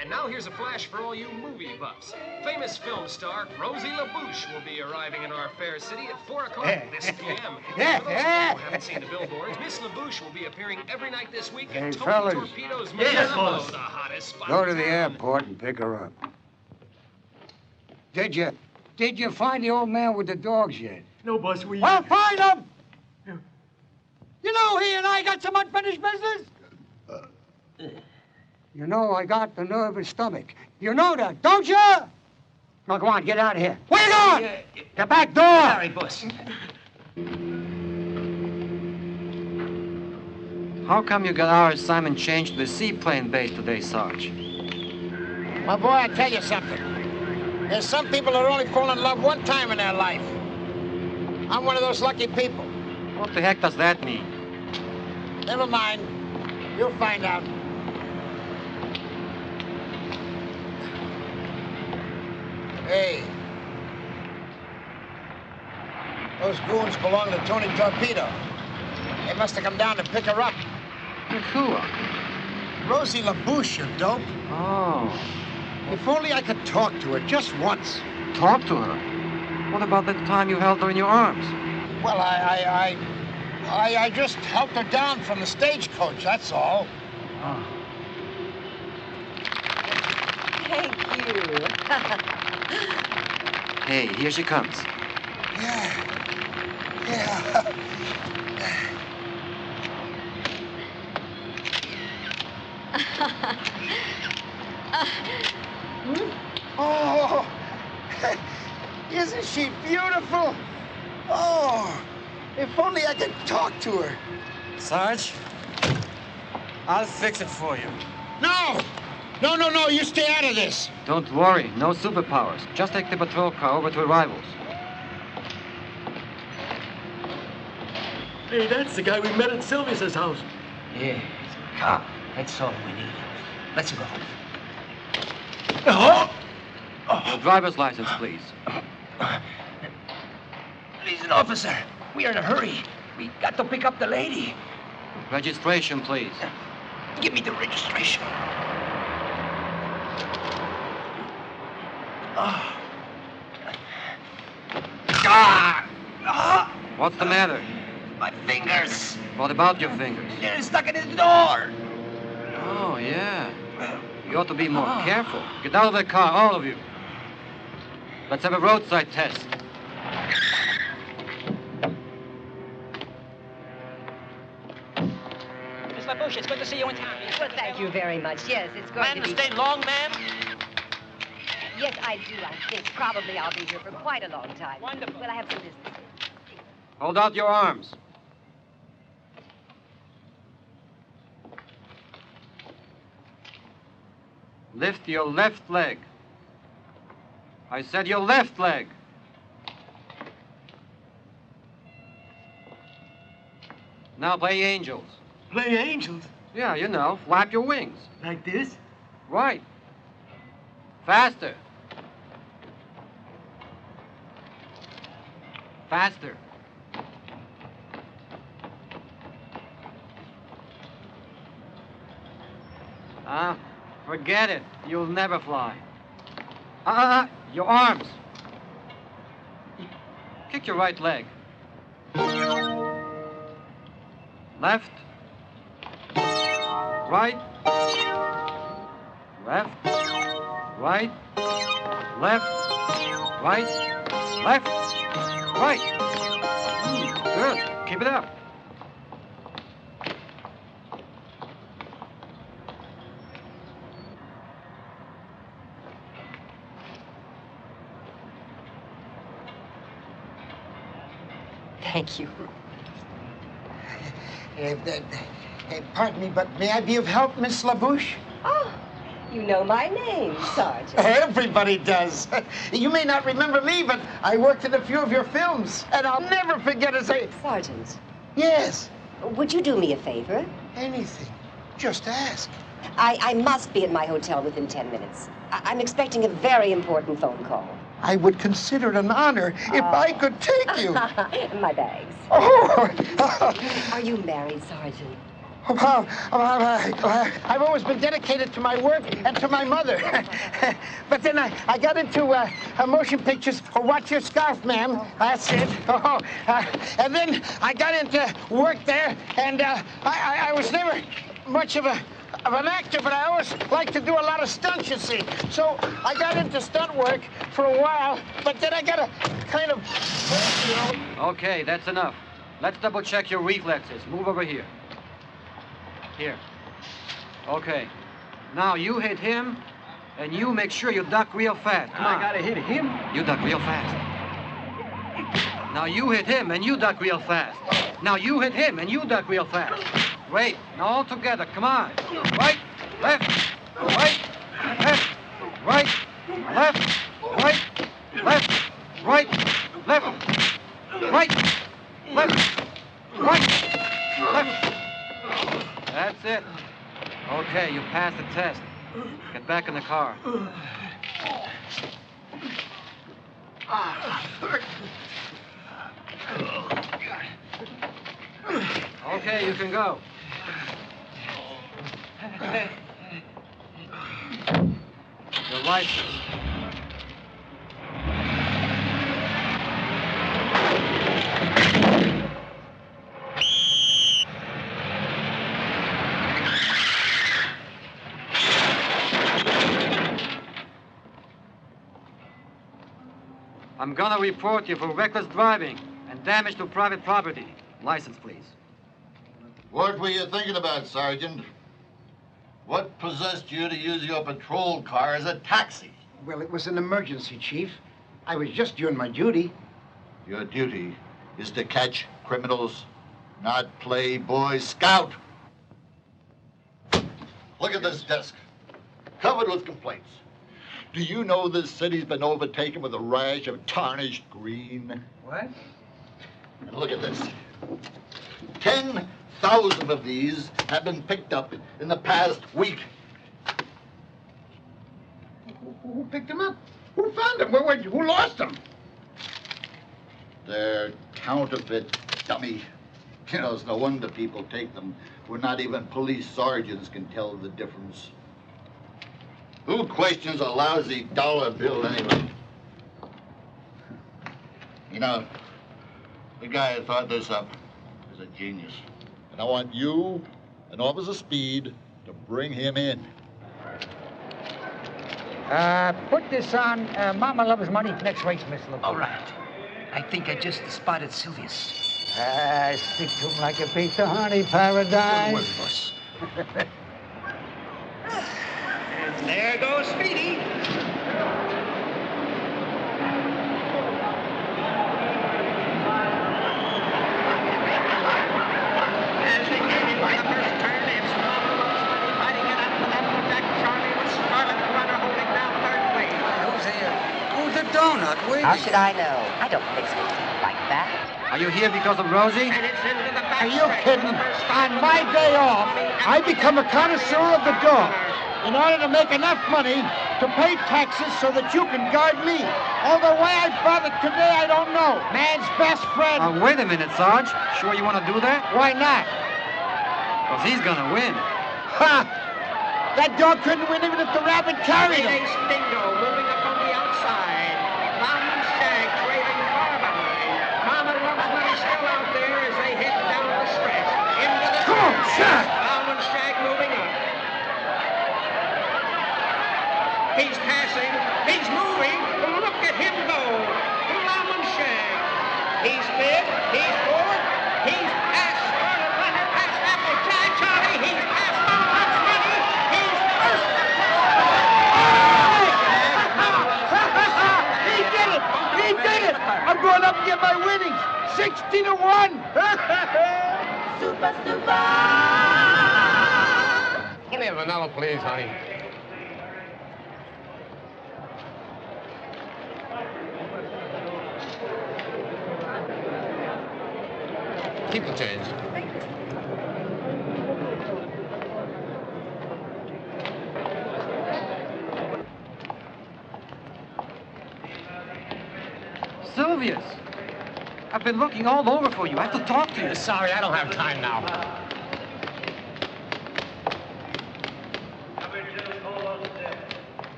And now here's a flash for all you movie buffs. Famous film star Rosie LaBouche will be arriving in our fair city at 4 o'clock this p.m. For those of you who haven't seen the billboards, Miss LaBouche will be appearing every night this week Hey, at Tony fellas. Torpedo's Yes, Manila, boss. the hottest spot. Go to the airport and pick her up. Did you find the old man with the dogs yet? No, boss, we... Well, find him! You know he and I got some unfinished business? You know I got the nervous stomach. You know that, don't you? Now, come on, get out of here. Where you going? The back door! Sorry, boss. How come you got our assignment changed to the seaplane base today, Sarge? My boy, I tell you something. There's some people that only fall in love one time in their life. I'm one of those lucky people. What the heck does that mean? Never mind. You'll find out. Hey. Those goons belong to Tony Torpedo. They must have come down to pick her up. Who? Rosie LaBouche, you dope. Oh. If only I could talk to her just once. Talk to her? What about the time you held her in your arms? Well, I just helped her down from the stagecoach, that's all. Oh. Thank you. Hey, here she comes. Yeah. Oh, isn't she beautiful? Oh, if only I could talk to her. Sarge, I'll fix it for you. No! No, you stay out of this. Don't worry, no superpowers. Just take the patrol car over to arrivals. Hey, that's the guy we met at Sylvia's house. Yeah, cop. That's all we need. Let's go. Your driver's license, please. Listen, officer. We are in a hurry. We got to pick up the lady. Registration, please. Give me the registration. What's the matter? My fingers. What about your fingers? They're stuck in the door. Oh, yeah. You ought to be more careful. Get out of the car, all of you. Let's have a roadside test. Miss LaBouche, it's good to see you in town. Well, thank you very much. Yes, it's going Plan to to be... stay long, ma'am? Yes, I do. I think probably I'll be here for quite a long time. Wonderful. Well, I have some business. Hold out your arms. Lift your left leg. I said your left leg. Now play angels. Play angels? Yeah, you know, flap your wings. Like this? Right. Faster. Faster. Forget it. You'll never fly. Your arms. Kick your right leg. Left. Right. Left. Right. Left. Right. Left. Right. Good. Keep it up. Thank you. Pardon me, but may I be of help, Miss LaBouche? Oh, you know my name, Sergeant. Everybody does. You may not remember me, but I worked in a few of your films, and I'll never forget as I... Sergeant. Yes. Would you do me a favor? Anything. Just ask. I must be at my hotel within 10 minutes. I'm expecting a very important phone call. I would consider it an honor if I could take you. My bags. Oh. Are you married, Sergeant? I've always been dedicated to my work and to my mother. But then I got into motion pictures. Oh, watch your scarf, ma'am. That's it. And then I got into work there, and I was never much of an actor, but I always liked to do a lot of stunts, you see. So I got into stunt work for a while, but then I got a kind of, you know... Okay, that's enough. Let's double check your reflexes. Move over here. Here. Okay. Now you hit him, and you make sure you duck real fast. Come on. I gotta hit him? You duck real fast. Now you hit him, and you duck real fast. Now you hit him, and you duck real fast. Wait. Now all together. Come on. Right, left, right, left, right, left, right, left, right, left, right, left, right, left. That's it. Okay, you passed the test. Get back in the car. Okay, you can go. Your license. I'm gonna report you for reckless driving and damage to private property. License, please. What were you thinking about, Sergeant? What possessed you to use your patrol car as a taxi? Well, it was an emergency, Chief. I was just doing my duty. Your duty is to catch criminals, not play Boy Scout. Look at this desk, covered with complaints. Do you know this city's been overtaken with a rash of tarnished green? What? And look at this. 10,000 of these have been picked up in the past week. Who picked them up? Who found them? Who lost them? They're counterfeit, dummy. You know, it's no wonder people take them, where not even police sergeants can tell the difference. Who questions a lousy dollar bill anyway? You know, the guy who thought this up is a genius. And I want you and Officer Speed to bring him in. Put this on Mama Loves Money next week, Miss LaBouche. All right. I think I just spotted Sylvius. Stick to him like a piece of honey, Paradise. Don't worry, boss. There goes Speedy. As they came in by the first turn, it's Mama Loves Money fighting it out for that Jack Charlie with Scarlet Runner holding down third place. Who's here? Oh, the donut. Where How should I know? I don't fix it like that. Are you here because of Rosie? And it's into the back. Are you kidding? On my day off, I become a connoisseur of the dog in order to make enough money to pay taxes so that you can guard me. Although why I bothered today, I don't know. Man's best friend. Wait a minute, Sarge. Sure you want to do that? Why not? Because he's gonna win. Ha! That dog couldn't win even if the rabbit carried him. Ace Dingo moving up on the outside. Plowman Shag trailing far behind. Mama Loves Money still out there as they head down the stretch. Into the Come on, Shag! Plowman Shag moving up. He's passing. He's moving. Look at him go. Plowman Shag. He's fifth. He's fourth. He's past Scarlet Runner, past Applejack Charlie. He's past Mama Loves Money. He's first. I'm going up to get my winnings. 60-1. Super, super. Give me a vanilla, please, honey. Keep the change. Sylvius, I've been looking all over for you. I have to talk to you. Sorry, I don't have time now.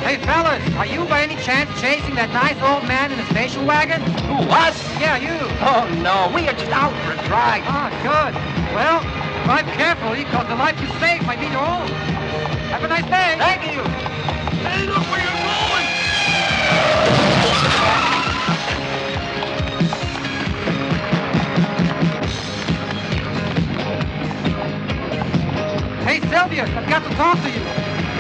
Hey, fellas, are you by any chance chasing that nice old man in the station wagon? Who, us? Yeah, you. Oh, no, we are just out for a drive. Ah, good. Well, drive carefully, because the life you saved might be your own. Have a nice day. Thank you. Hey, look where you're going! Hey, Sylvius, I've got to talk to you.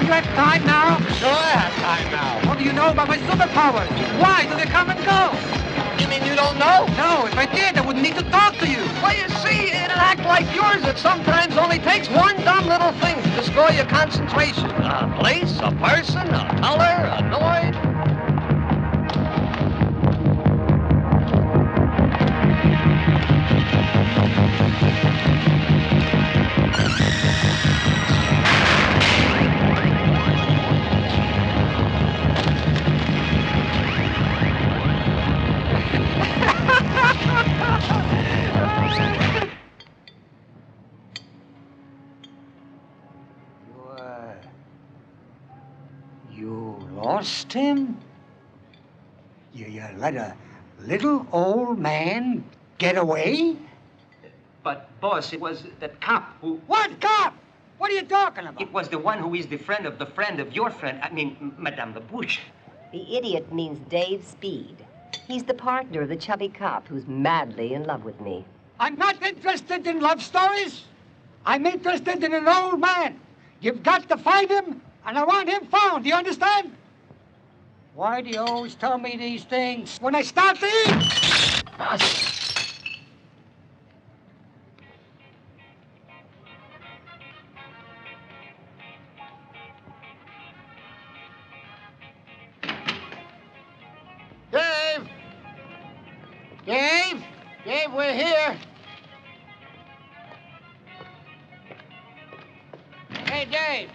Do you have time now? Sure I have time now. What do you know about my superpowers? Why do they come and go? You mean you don't know? No, if I did, I wouldn't need to talk to you. Well, you see, in an act like yours, it sometimes only takes one dumb little thing to destroy your concentration. A place, a person, a color, a noise. You lost him? You let a little old man get away? But, boss, it was that cop who... What cop? What are you talking about? It was the one who is the friend of your friend. I mean, Madame LaBouche. The idiot means Dave Speed. He's the partner of the chubby cop who's madly in love with me. I'm not interested in love stories. I'm interested in an old man. You've got to find him, and I want him found. Do you understand? Why do you always tell me these things when I start to eat? Dave! Dave! Dave, we're here. Hey, Dave.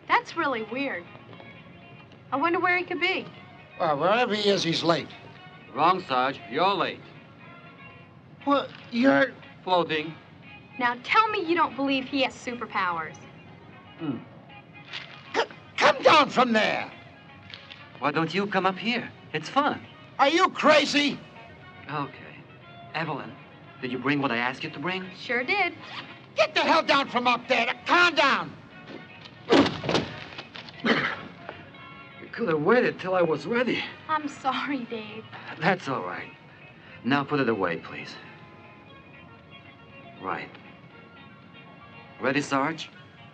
That's really weird. I wonder where he could be. Well, wherever he is, he's late. Wrong, Sarge. You're late. Well, you're... Floating. Now tell me you don't believe he has superpowers. Come down from there. Why don't you come up here? It's fun. Are you crazy? Okay. Evelyn, did you bring what I asked you to bring? Sure did. Get the hell down from up there. Calm down. You could have waited till I was ready. I'm sorry, Dave. That's all right. Now put it away, please. Right. Ready, Sarge?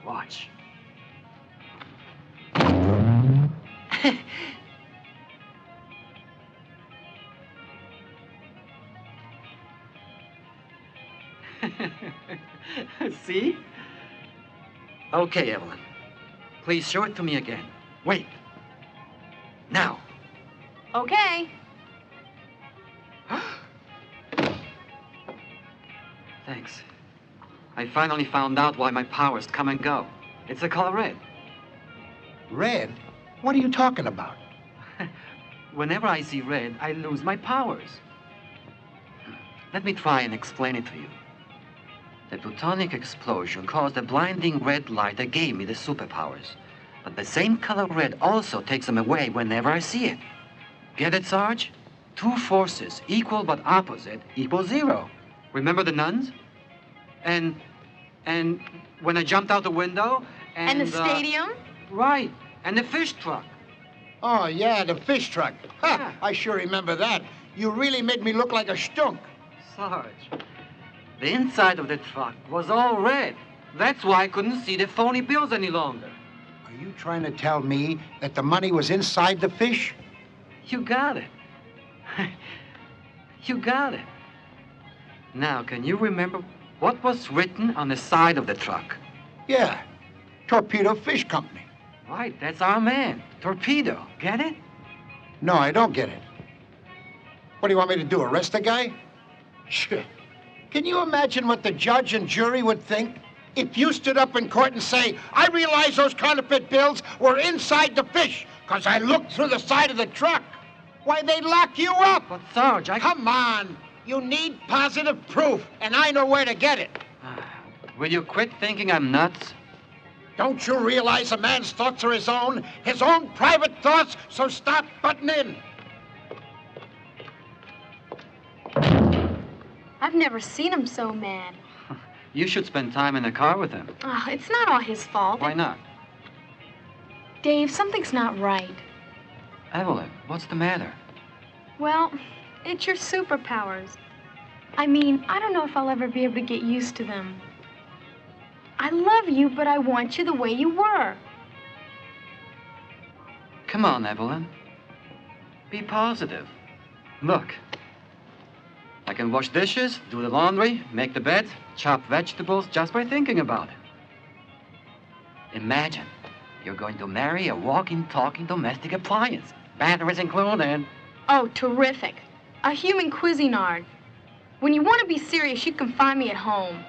Watch. See? Okay, Evelyn. Please show it to me again. Wait. Now. Okay. Thanks. I finally found out why my powers come and go. It's the color red. Red? What are you talking about? Whenever I see red, I lose my powers. Let me try and explain it to you. The plutonic explosion caused a blinding red light that gave me the superpowers. But the same color red also takes them away whenever I see it. Get it, Sarge? Two forces, equal but opposite, equals zero. Remember the nuns? And when I jumped out the window And the stadium? Right, and the fish truck. Oh, yeah, the fish truck. Ha, I sure remember that. You really made me look like a stunk. Sarge, the inside of the truck was all red. That's why I couldn't see the phony bills any longer. Are you trying to tell me that the money was inside the fish? You got it. You got it. Now, can you remember what was written on the side of the truck? Yeah, Torpedo Fish Company. Right, that's our man, Torpedo. Get it? No, I don't get it. What do you want me to do, arrest the guy? Sure. Can you imagine what the judge and jury would think if you stood up in court and say, I realize those counterfeit bills were inside the fish because I looked through the side of the truck? Why, they'd lock you up. But, Sarge, Come on. You need positive proof, and I know where to get it. Will you quit thinking I'm nuts? Don't you realize a man's thoughts are his own private thoughts, so stop butting in. I've never seen him so mad. You should spend time in the car with him. Oh, it's not all his fault. Why not? Dave, something's not right. Evelyn, what's the matter? Well, it's your superpowers. I mean, I don't know if I'll ever be able to get used to them. I love you, but I want you the way you were. Come on, Evelyn. Be positive. Look, I can wash dishes, do the laundry, make the bed, chop vegetables just by thinking about it. Imagine you're going to marry a walking, talking domestic appliance. Batteries included. Oh, terrific. A human Cuisinart. When you want to be serious, you can find me at home.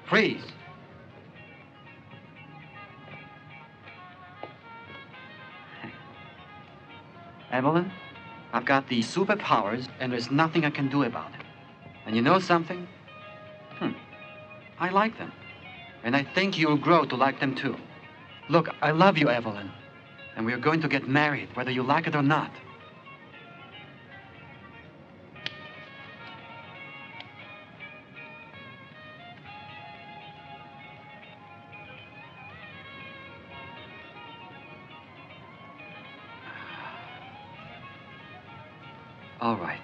Freeze. Evelyn, I've got these superpowers, and there's nothing I can do about it. And you know something? I like them. And I think you'll grow to like them too. Look, I love you, Evelyn. And we're going to get married, whether you like it or not. All right.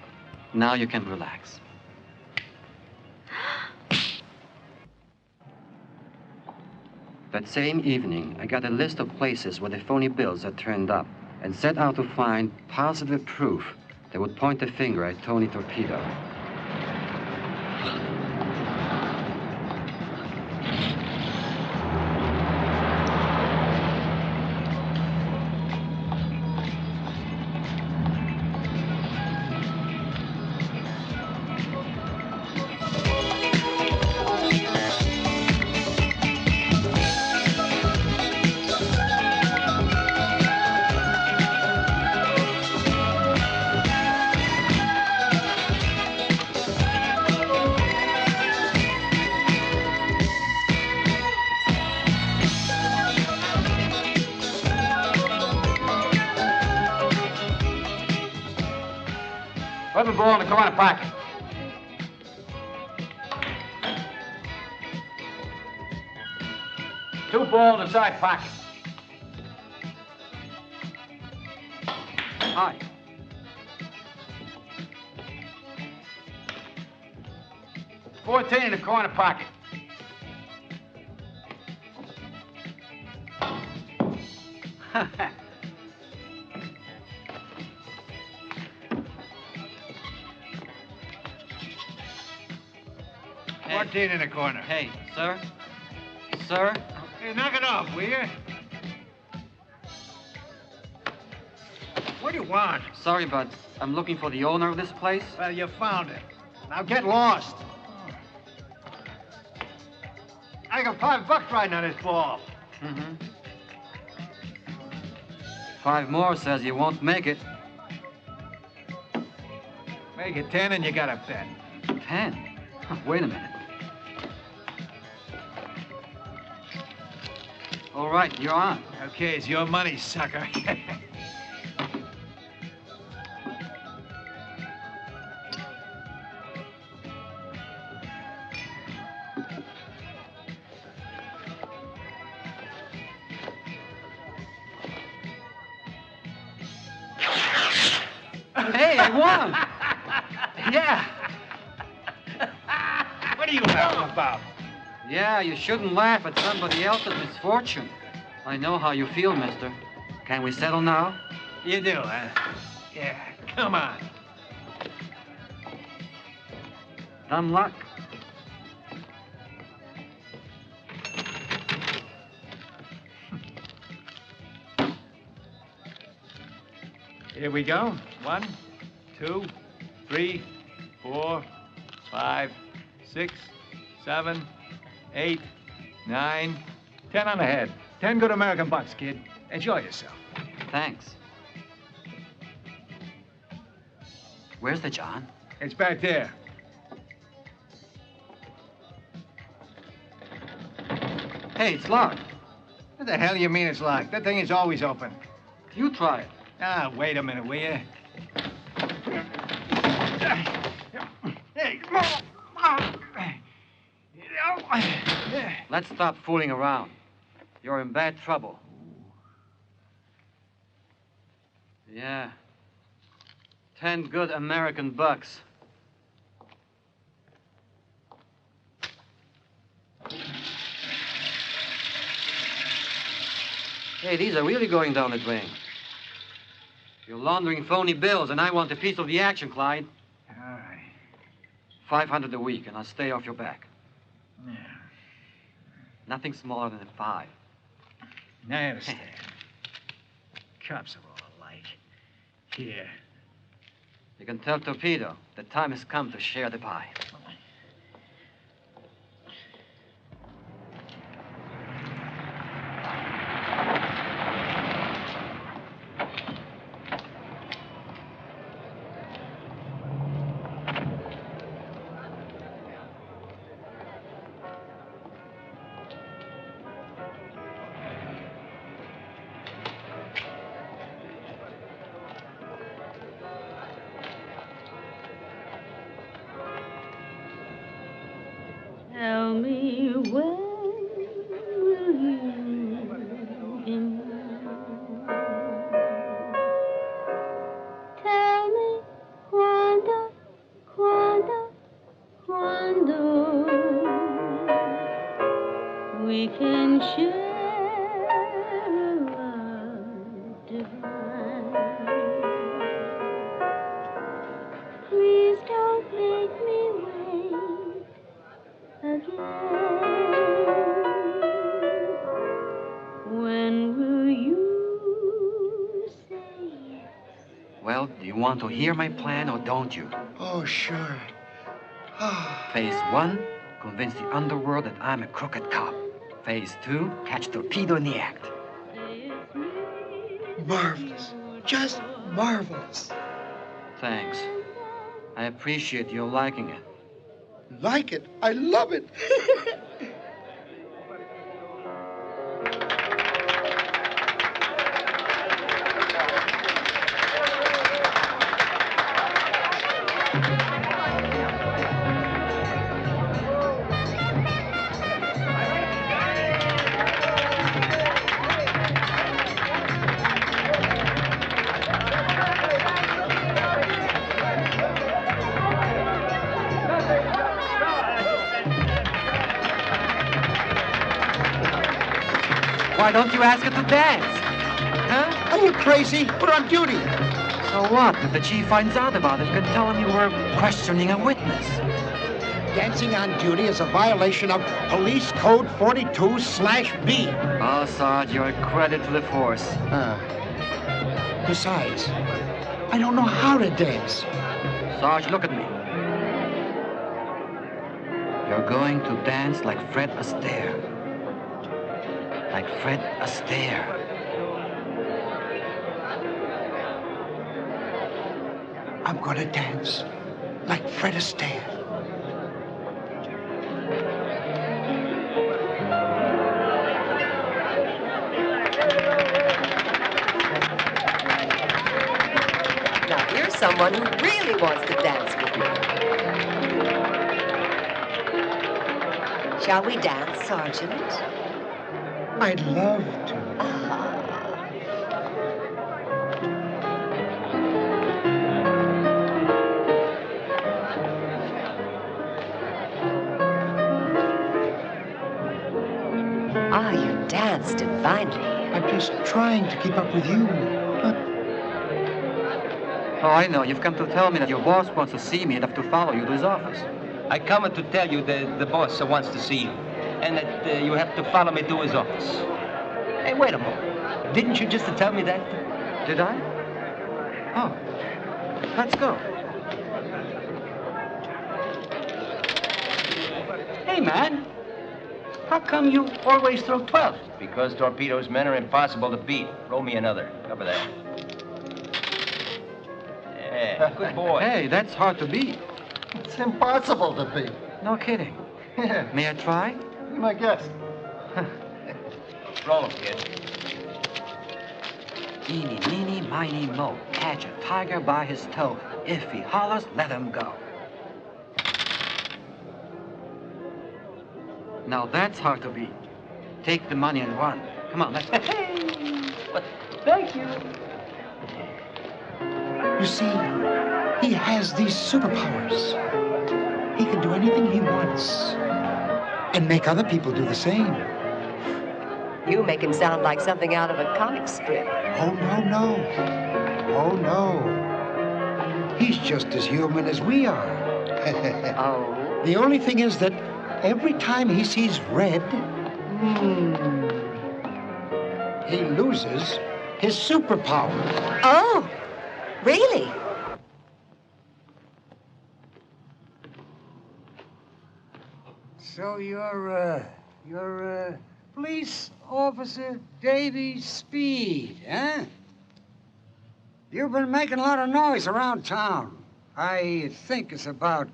Now you can relax. That same evening, I got a list of places where the phony bills had turned up and set out to find positive proof that would point the finger at Tony Torpedo. Put the ball in the corner pocket. Two ball in the side pocket. Hi. $14 in the corner pocket. Hey. 14 in the corner. Hey, sir? Sir? Hey, knock it off, will you? What do you want? Sorry, but I'm looking for the owner of this place. Well, you found it. Now get lost. I got $5 riding on this ball. Mm-hmm. 5 more says you won't make it. Make it 10 and you got a bet. 10? Wait a minute. All right, you're on. Okay, it's your money, sucker. Hey, I won! Yeah. What are you laughing about? Yeah, you shouldn't laugh at somebody else's misfortune. I know how you feel, mister. Can we settle now? You do, huh? Yeah, come on. Dumb luck. Here we go. 1, 2, 3, 4, 5, 6, 7, 8, 9, 10 on the head. 10 good American bucks, kid. Enjoy yourself. Thanks. Where's the John? It's back there. Hey, it's locked. What the hell you mean it's locked? That thing is always open. You try it. Ah, wait a minute, will you? Let's stop fooling around. You're in bad trouble. Yeah. 10 good American bucks. Hey, these are really going down the drain. You're laundering phony bills, and I want a piece of the action, Clyde. All right. 500 a week, and I'll stay off your back. Yeah. Nothing smaller than 5. I understand. Cops are all alike. Here. You can tell Torpedo the time has come to share the pie. Tell me when will you begin? Tell me quando we can share a love divine. Please don't make me wait again. When will you say yes? Well, do you want to hear my plan or don't you? Oh, sure. Phase 1, convince the underworld that I'm a crooked cop. Phase 2, catch Torpedo in the act. Marvelous. Just marvelous. Thanks. I appreciate your liking it. Like it? I love it. Why don't you ask her to dance? Huh? Are you crazy? We're on duty. So what? If the chief finds out about it, you can tell him you were questioning a witness. Dancing on duty is a violation of Police Code 42/B. Oh, Sarge, you're a credit to the force. Besides, I don't know how to dance. Sarge, look at me. You're going to dance like Fred Astaire. Like Fred Astaire. I'm gonna dance like Fred Astaire. someone who really wants to dance with me. Shall we dance, Sergeant? I'd love to. Ah, you dance divinely. I'm just trying to keep up with you, but... Oh, I know. You've come to tell me that your boss wants to see me enough to follow you to his office. I come to tell you that the boss wants to see you, and that you have to follow me to his office. Hey, wait a moment. Didn't you just tell me that? Did I? Oh, let's go. Hey, man. How come you always throw 12? Because Torpedo's men are impossible to beat. Roll me another. Cover that. Yeah, good boy. Hey, that's hard to beat. It's impossible to beat. No kidding. Yeah. May I try? Be my guest. Roll him, kid. Eeny, meeny, miny, mo. Catch a tiger by his toe. If he hollers, let him go. Now that's hard to beat. Take the money and run. Come on, let's go. But thank you. You see, he has these superpowers. He can do anything he wants. And make other people do the same. You make him sound like something out of a comic strip. Oh, no. Oh, no. He's just as human as we are. Oh? The only thing is that every time he sees red, he loses his superpower. Oh, really? So you're Police Officer Davy Speed, huh? You've been making a lot of noise around town. I think it's about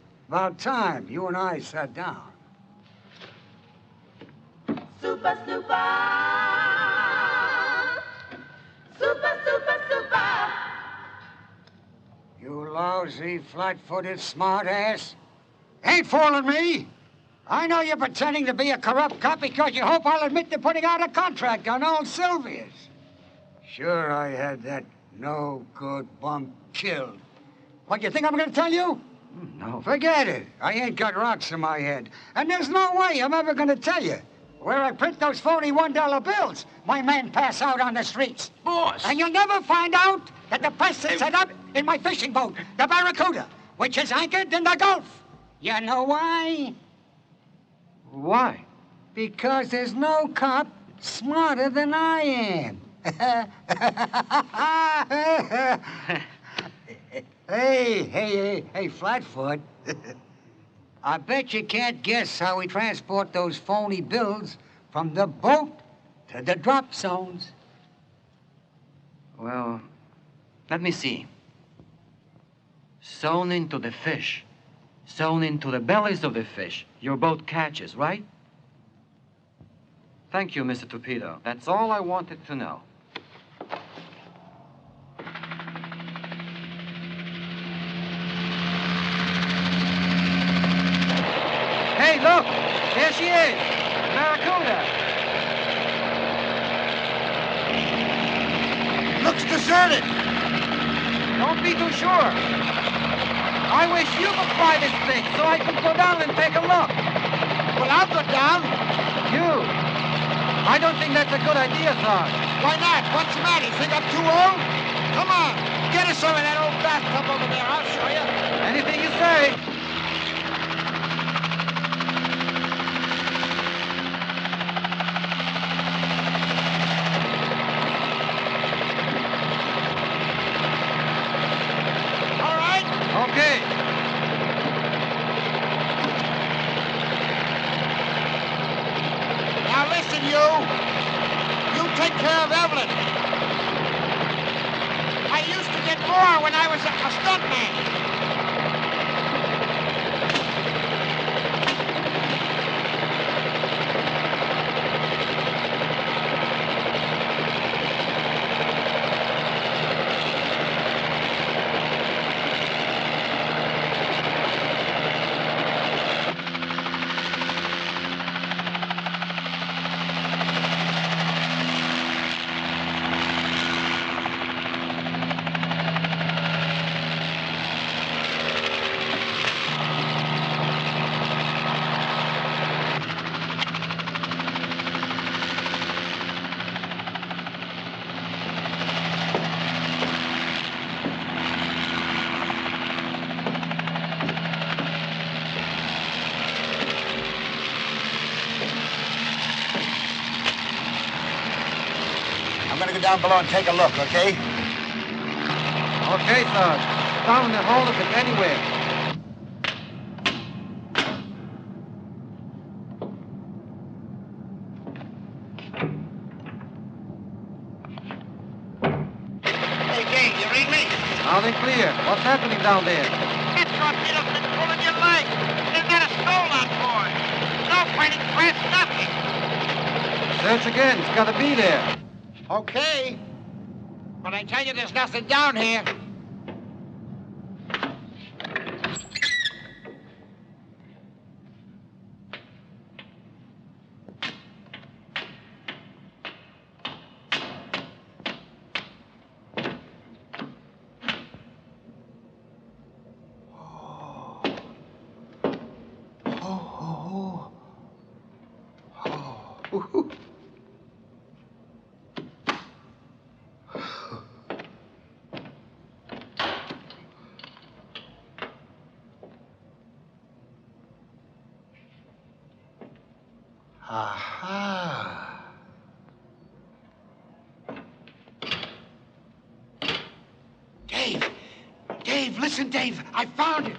time you and I sat down. Super, super. Super, super, super. You lousy, flat-footed smartass. Ain't fooling me. I know you're pretending to be a corrupt cop because you hope I'll admit to putting out a contract on old Sylvia's. Sure, I had that no-good bum killed. What, you think I'm gonna tell you? No. Forget it. I ain't got rocks in my head. And there's no way I'm ever gonna tell you. Where I print those phony $1 bills, my men pass out on the streets. Boss! And you'll never find out that the press is set up in my fishing boat, the Barracuda, which is anchored in the Gulf. You know why? Why? Because there's no cop smarter than I am. Hey, Flatfoot. I bet you can't guess how we transport those phony bills from the boat to the drop zones. Well, let me see. Sewn into the fish. Sewn into the bellies of the fish. Your boat catches, right? Thank you, Mr. Torpedo. That's all I wanted to know. Hey, look! There she is! Barracuda! Looks deserted. Don't be too sure. I wish you could fly this thing so I could go down and take a look. Well, I'll go down. You? I don't think that's a good idea, Sarge. Why not? What's the matter? You think I'm too old? Come on. Get us over that old bathtub over there. I'll show you. Anything you say. Okay. Now listen, you. You take care of Evelyn. I used to get more when I was a stuntman. I'm gonna go down below and take a look, okay? Okay, Sarge. Down in the hole if it's anywhere. Hey, gang, you read me? Loud and clear. What's happening down there? That torpedo's been pulling your leg. They've got a stone on board. No printing press, nothing. Search again. It's got to be there. Okay. But I tell you, there's nothing down here. Aha. Dave! Dave, listen, Dave. I found it.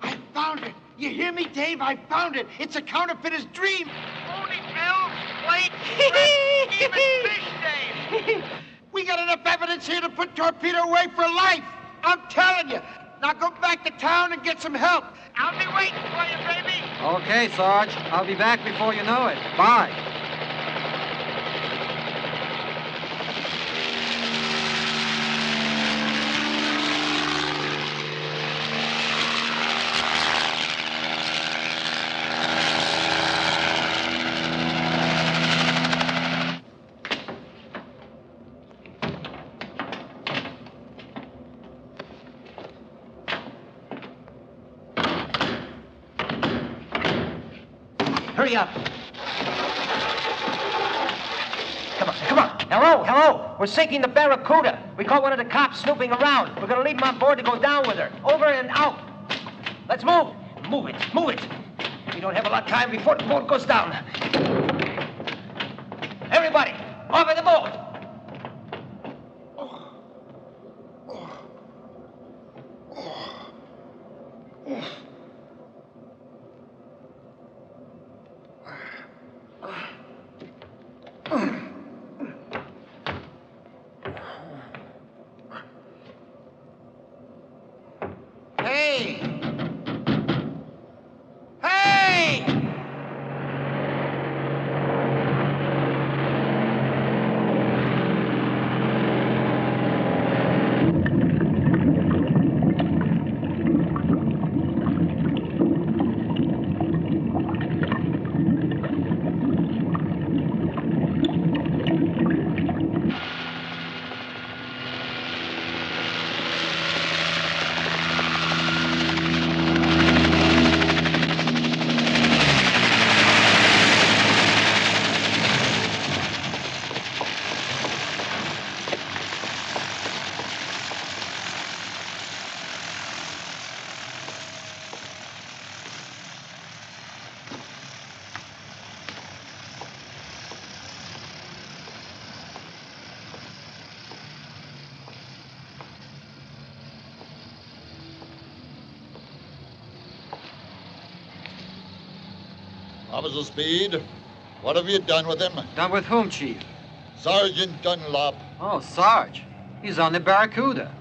I found it. You hear me, Dave? I found it. It's a counterfeiter's dream. Phony bills, plates, even fish, Dave. We got enough evidence here to put Torpedo away for life. I'm telling you. Now go back to town and get some help. I'll be waiting for you, baby. Okay, Sarge. I'll be back before you know it. Bye. Hurry up. Come on, come on. Hello, hello. We're sinking the Barracuda. We caught one of the cops snooping around. We're going to leave him on board to go down with her. Over and out. Let's move. Move it, move it. We don't have a lot of time before the boat goes down. Everybody, off of the boat. Hey! Hey! Officer Speed, what have you done with him? Done with whom, Chief? Sergeant Dunlop. Oh, Sarge. He's on the Barracuda.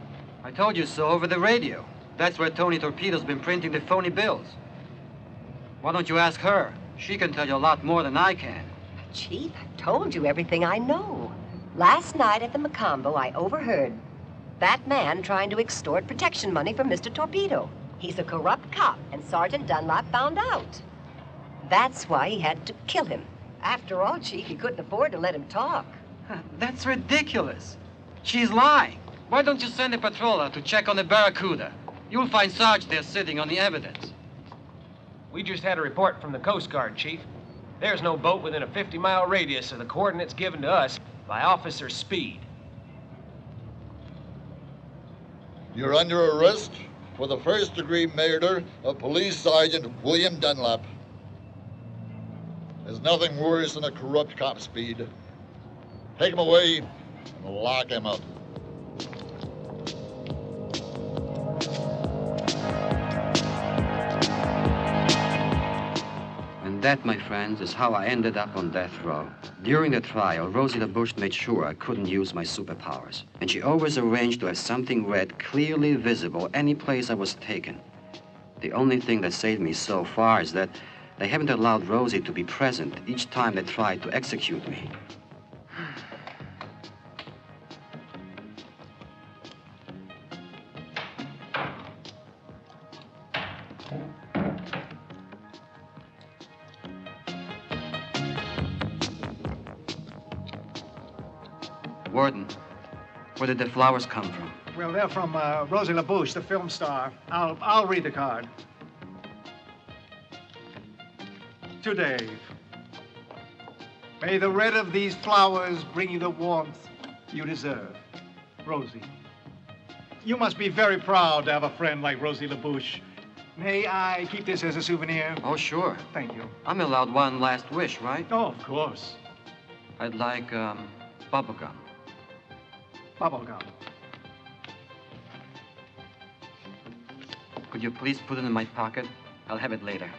I told you so over the radio. That's where Tony Torpedo's been printing the phony bills. Why don't you ask her? She can tell you a lot more than I can. Chief, I told you everything I know. Last night at the Macombo, I overheard that man trying to extort protection money from Mr. Torpedo. He's a corrupt cop, and Sergeant Dunlop found out. That's why he had to kill him. After all, Chief, he couldn't afford to let him talk. That's ridiculous. She's lying. Why don't you send a patrol out to check on the Barracuda? You'll find Sarge there sitting on the evidence. We just had a report from the Coast Guard, Chief. There's no boat within a 50-mile radius of the coordinates given to us by Officer Speed. You're under arrest for the first-degree murder of Police Sergeant William Dunlop. There's nothing worse than a corrupt cop, Speed. Take him away and lock him up. And that, my friends, is how I ended up on death row. During the trial, Rosie LaBouche made sure I couldn't use my superpowers. And she always arranged to have something red clearly visible any place I was taken. The only thing that saved me so far is that they haven't allowed Rosie to be present each time they tried to execute me. Warden, where did the flowers come from? Well, they're from Rosie LaBouche, the film star. I'll read the card. To Dave. May the red of these flowers bring you the warmth you deserve. Rosie. You must be very proud to have a friend like Rosie LaBouche. May I keep this as a souvenir? Oh, sure. Thank you. I'm allowed one last wish, right? Oh, of course. I'd like, bubblegum. Bubblegum. Could you please put it in my pocket? I'll have it later.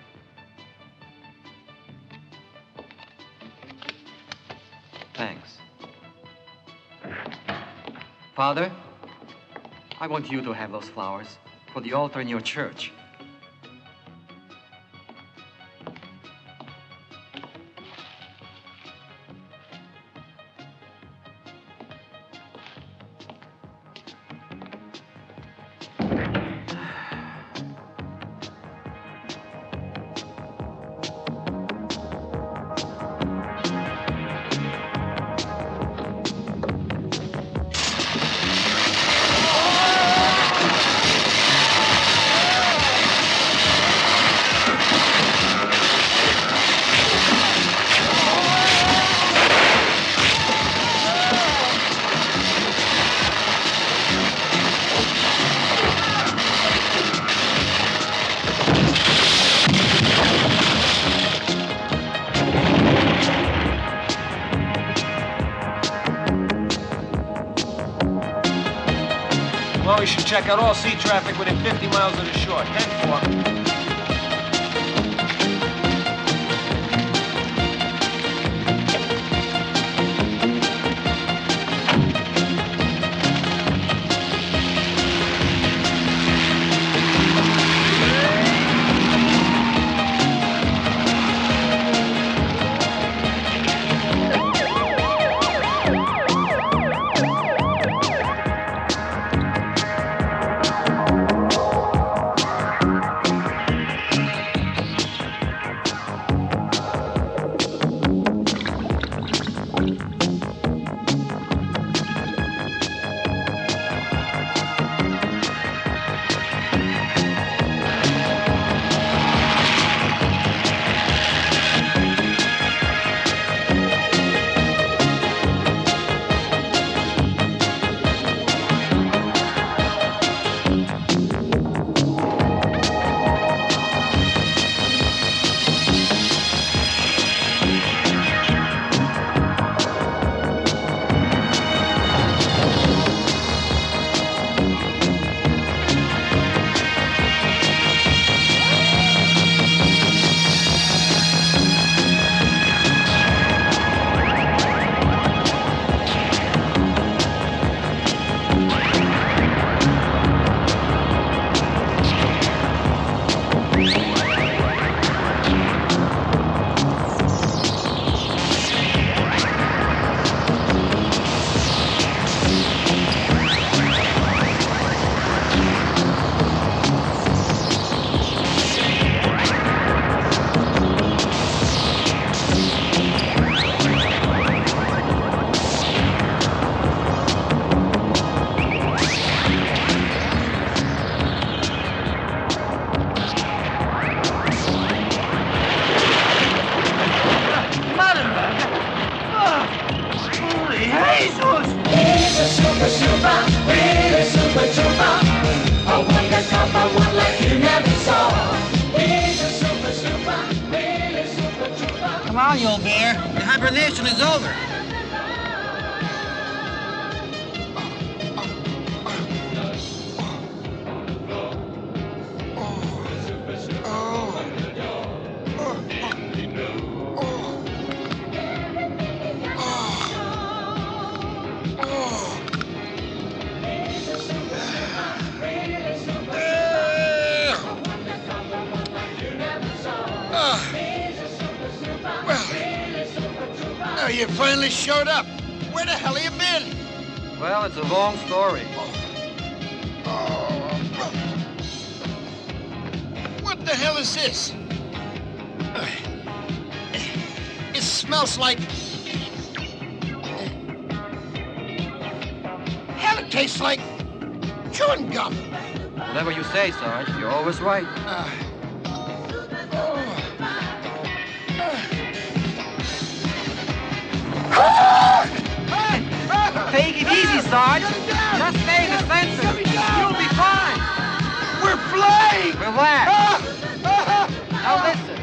Thanks. Father, I want you to have those flowers for the altar in your church. Well, we should check out all sea traffic within 50 miles of the shore. 10-4. Come on, you old bear. The hibernation is over. you finally showed up. Where the hell have you been? Well, it's a long story. What the hell is this? It smells like... Hell, it tastes like chewing gum. Whatever you say, Sarge, you're always right. Take it easy, Sarge. Just stay in the center. You'll be fine. We're flying! Relax. Now listen.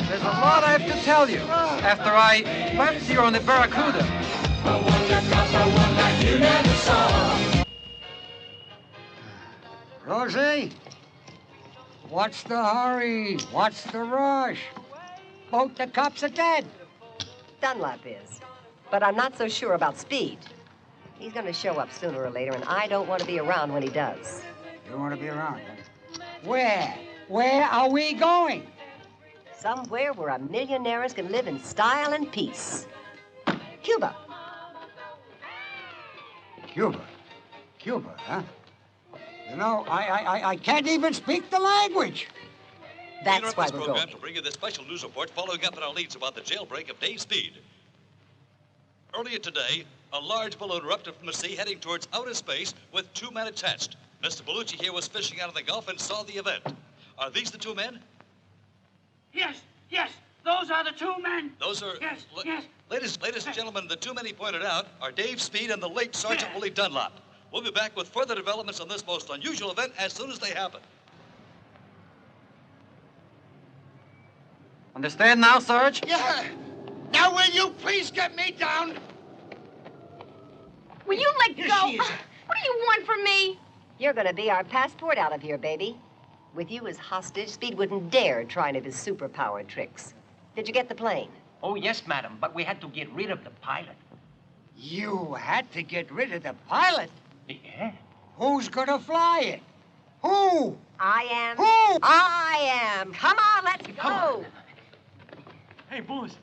There's a lot I have to tell you. After I left here on the Barracuda. Rosie, what's the hurry? What's the rush? Both the cops are dead. Dunlap is. But I'm not so sure about Speed. He's going to show up sooner or later, and I don't want to be around when he does. You want to be around, huh? Where? Where are we going? Somewhere where a millionaires can live in style and peace. Cuba. Cuba? Cuba, huh? You know, I can't even speak the language. That's why we're program going. to bring you this special news report following up on our leads about the jailbreak of Dave Speed. Earlier today, a large balloon erupted from the sea heading towards outer space with 2 men attached. Mr. Bellucci here was fishing out in the Gulf and saw the event. Are these the 2 men? Yes, those are the 2 men. Those are... Yes. Ladies and gentlemen, the 2 men he pointed out are Dave Speed and the late Sergeant Willie Dunlap. We'll be back with further developments on this most unusual event as soon as they happen. Understand now, Sarge? Yeah. Now will you please get me down? Will you let Here go? she is. What do you want from me? You're going to be our passport out of here, baby. With you as hostage, Speed wouldn't dare try any of his superpower tricks. Did you get the plane? Oh, yes, madam, but we had to get rid of the pilot. You had to get rid of the pilot? Yeah. Who's gonna fly it? Who? I am. Who? I am. Come on, let's go. Come on. Hey, boys.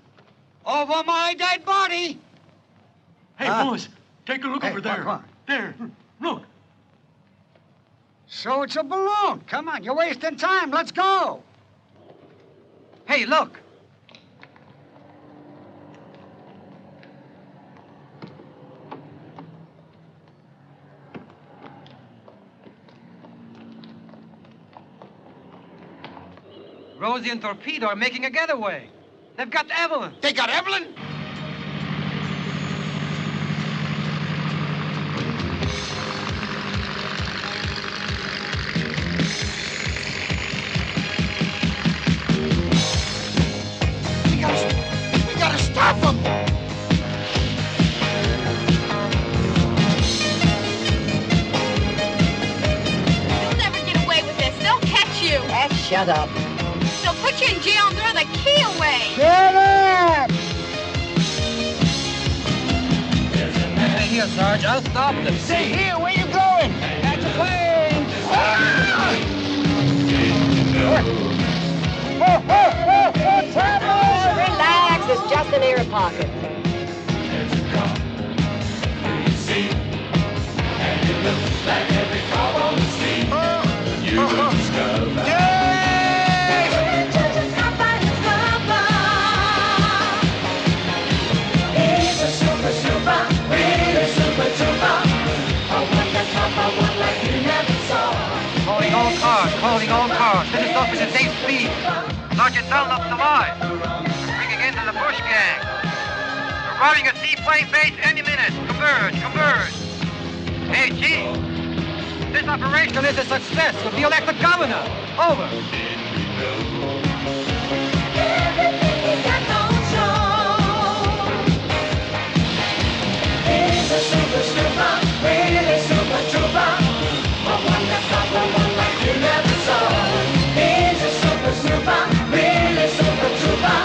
Over my dead body. Hey, boys. Take a look over there. Come on. There. Look. So it's a balloon. Come on, you're wasting time. Let's go. Hey, look. Rosie and Torpedo are making a getaway. They've got Evelyn. They got Evelyn? We gotta stop them. You'll never get away with this. They'll catch you. Shut up. They'll put you in jail and throw the key away. Shut up! Stay here, Sarge. I'll stop them. Stay here. Where you going? That's a plane. Relax, it's just an air pocket. Calling all cars. This officer Dave Speed. Sergeant Dunlap's alive. Bringing in to the Bush gang. Arriving at seaplane base any minute. Converge. Hey, Chief. This operation is a success. You'll be elected governor. Over. He's a super snooper, really super trooper. A wonderful one like you never saw. He's a super snooper, really super trooper.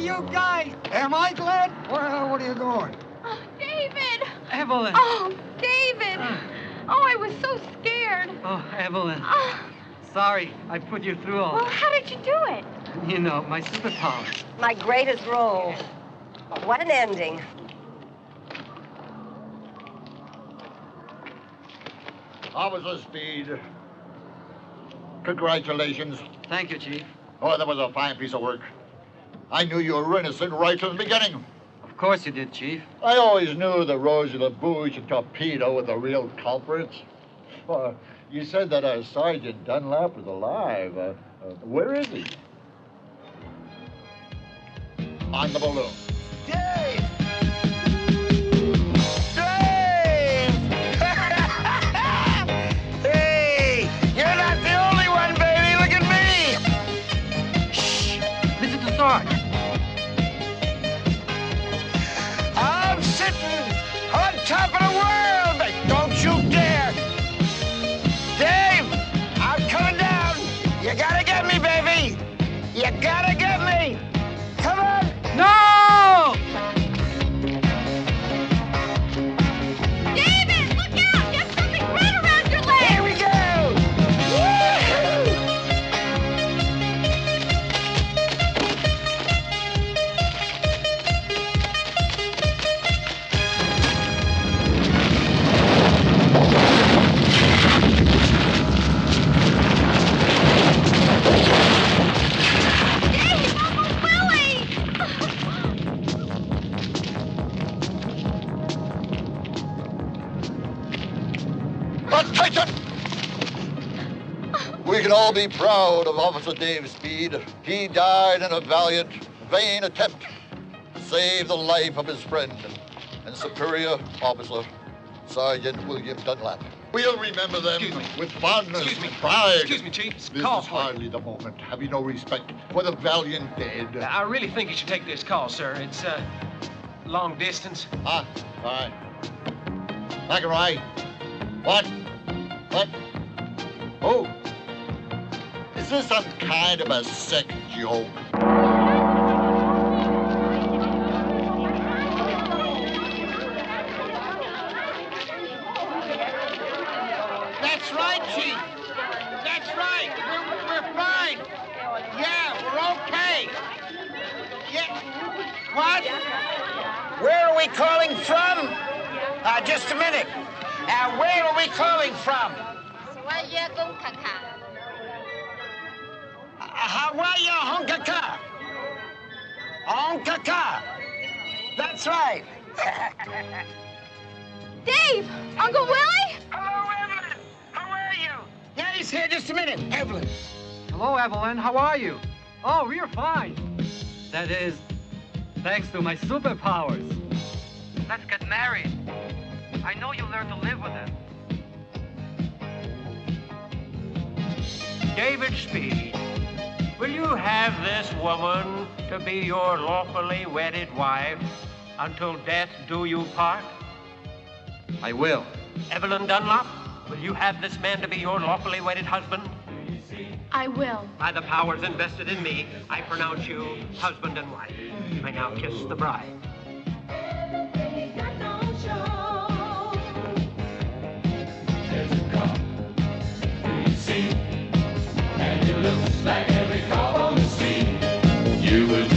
you guys. Am I glad? Well, what are you doing? Oh, David! Evelyn! Oh, David! Oh, I was so scared. Oh, Evelyn. Oh. Sorry, I put you through all Well, how did you do it? You know, my superpowers. My greatest role. What an ending. Officer Speed, congratulations. Thank you, Chief. Oh, that was a fine piece of work. I knew you were innocent right from the beginning. Of course you did, Chief. I always knew that Rosie LaBouche and Torpedo were the real culprits. You said that Sergeant Dunlap was alive. Where is he? On the balloon. Dave! Hey, you're not the only one, baby. Look at me. Shh. Listen to Sarge. I'm sitting on top of the world. Don't you dare. Dave, I'm coming down. You gotta get me, baby. You gotta get me. Come on. No! David, look out! Get something red around your leg! Here we go. Woo-hoo! Dave, Uncle Willie! Attention! We can all be proud of Officer Dave Speed. He died in a valiant, vain attempt to save the life of his friend and superior officer, Sergeant William Dunlap. We'll remember them with fondness and pride. Excuse me, Chief. This Call, is hardly the moment. Have you no respect for the valiant dead? I really think you should take this call, sir. It's, long distance. All right. McElroy. What? Oh. Is this some kind of a sick joke? That's right, Chief. That's right. We're fine. Yeah, we're okay. Yeah. What? Where are we calling from? Just a minute. Where are we calling from? Hawaii Honkaka. Honkaka. That's right. Dave! Uncle Willie? Hello, Evelyn. How are you? Yeah, he's here. Just a minute. Evelyn. Hello, Evelyn. How are you? Oh, we're fine. That is, thanks to my superpowers. Let's get married. I know you'll learn to live with it. David Speed, will you have this woman to be your lawfully wedded wife until death do you part? I will. Evelyn Dunlap, will you have this man to be your lawfully wedded husband? I will. By the powers invested in me, I pronounce you husband and wife. You may now kiss the bride. And it looks like every car on the street. You will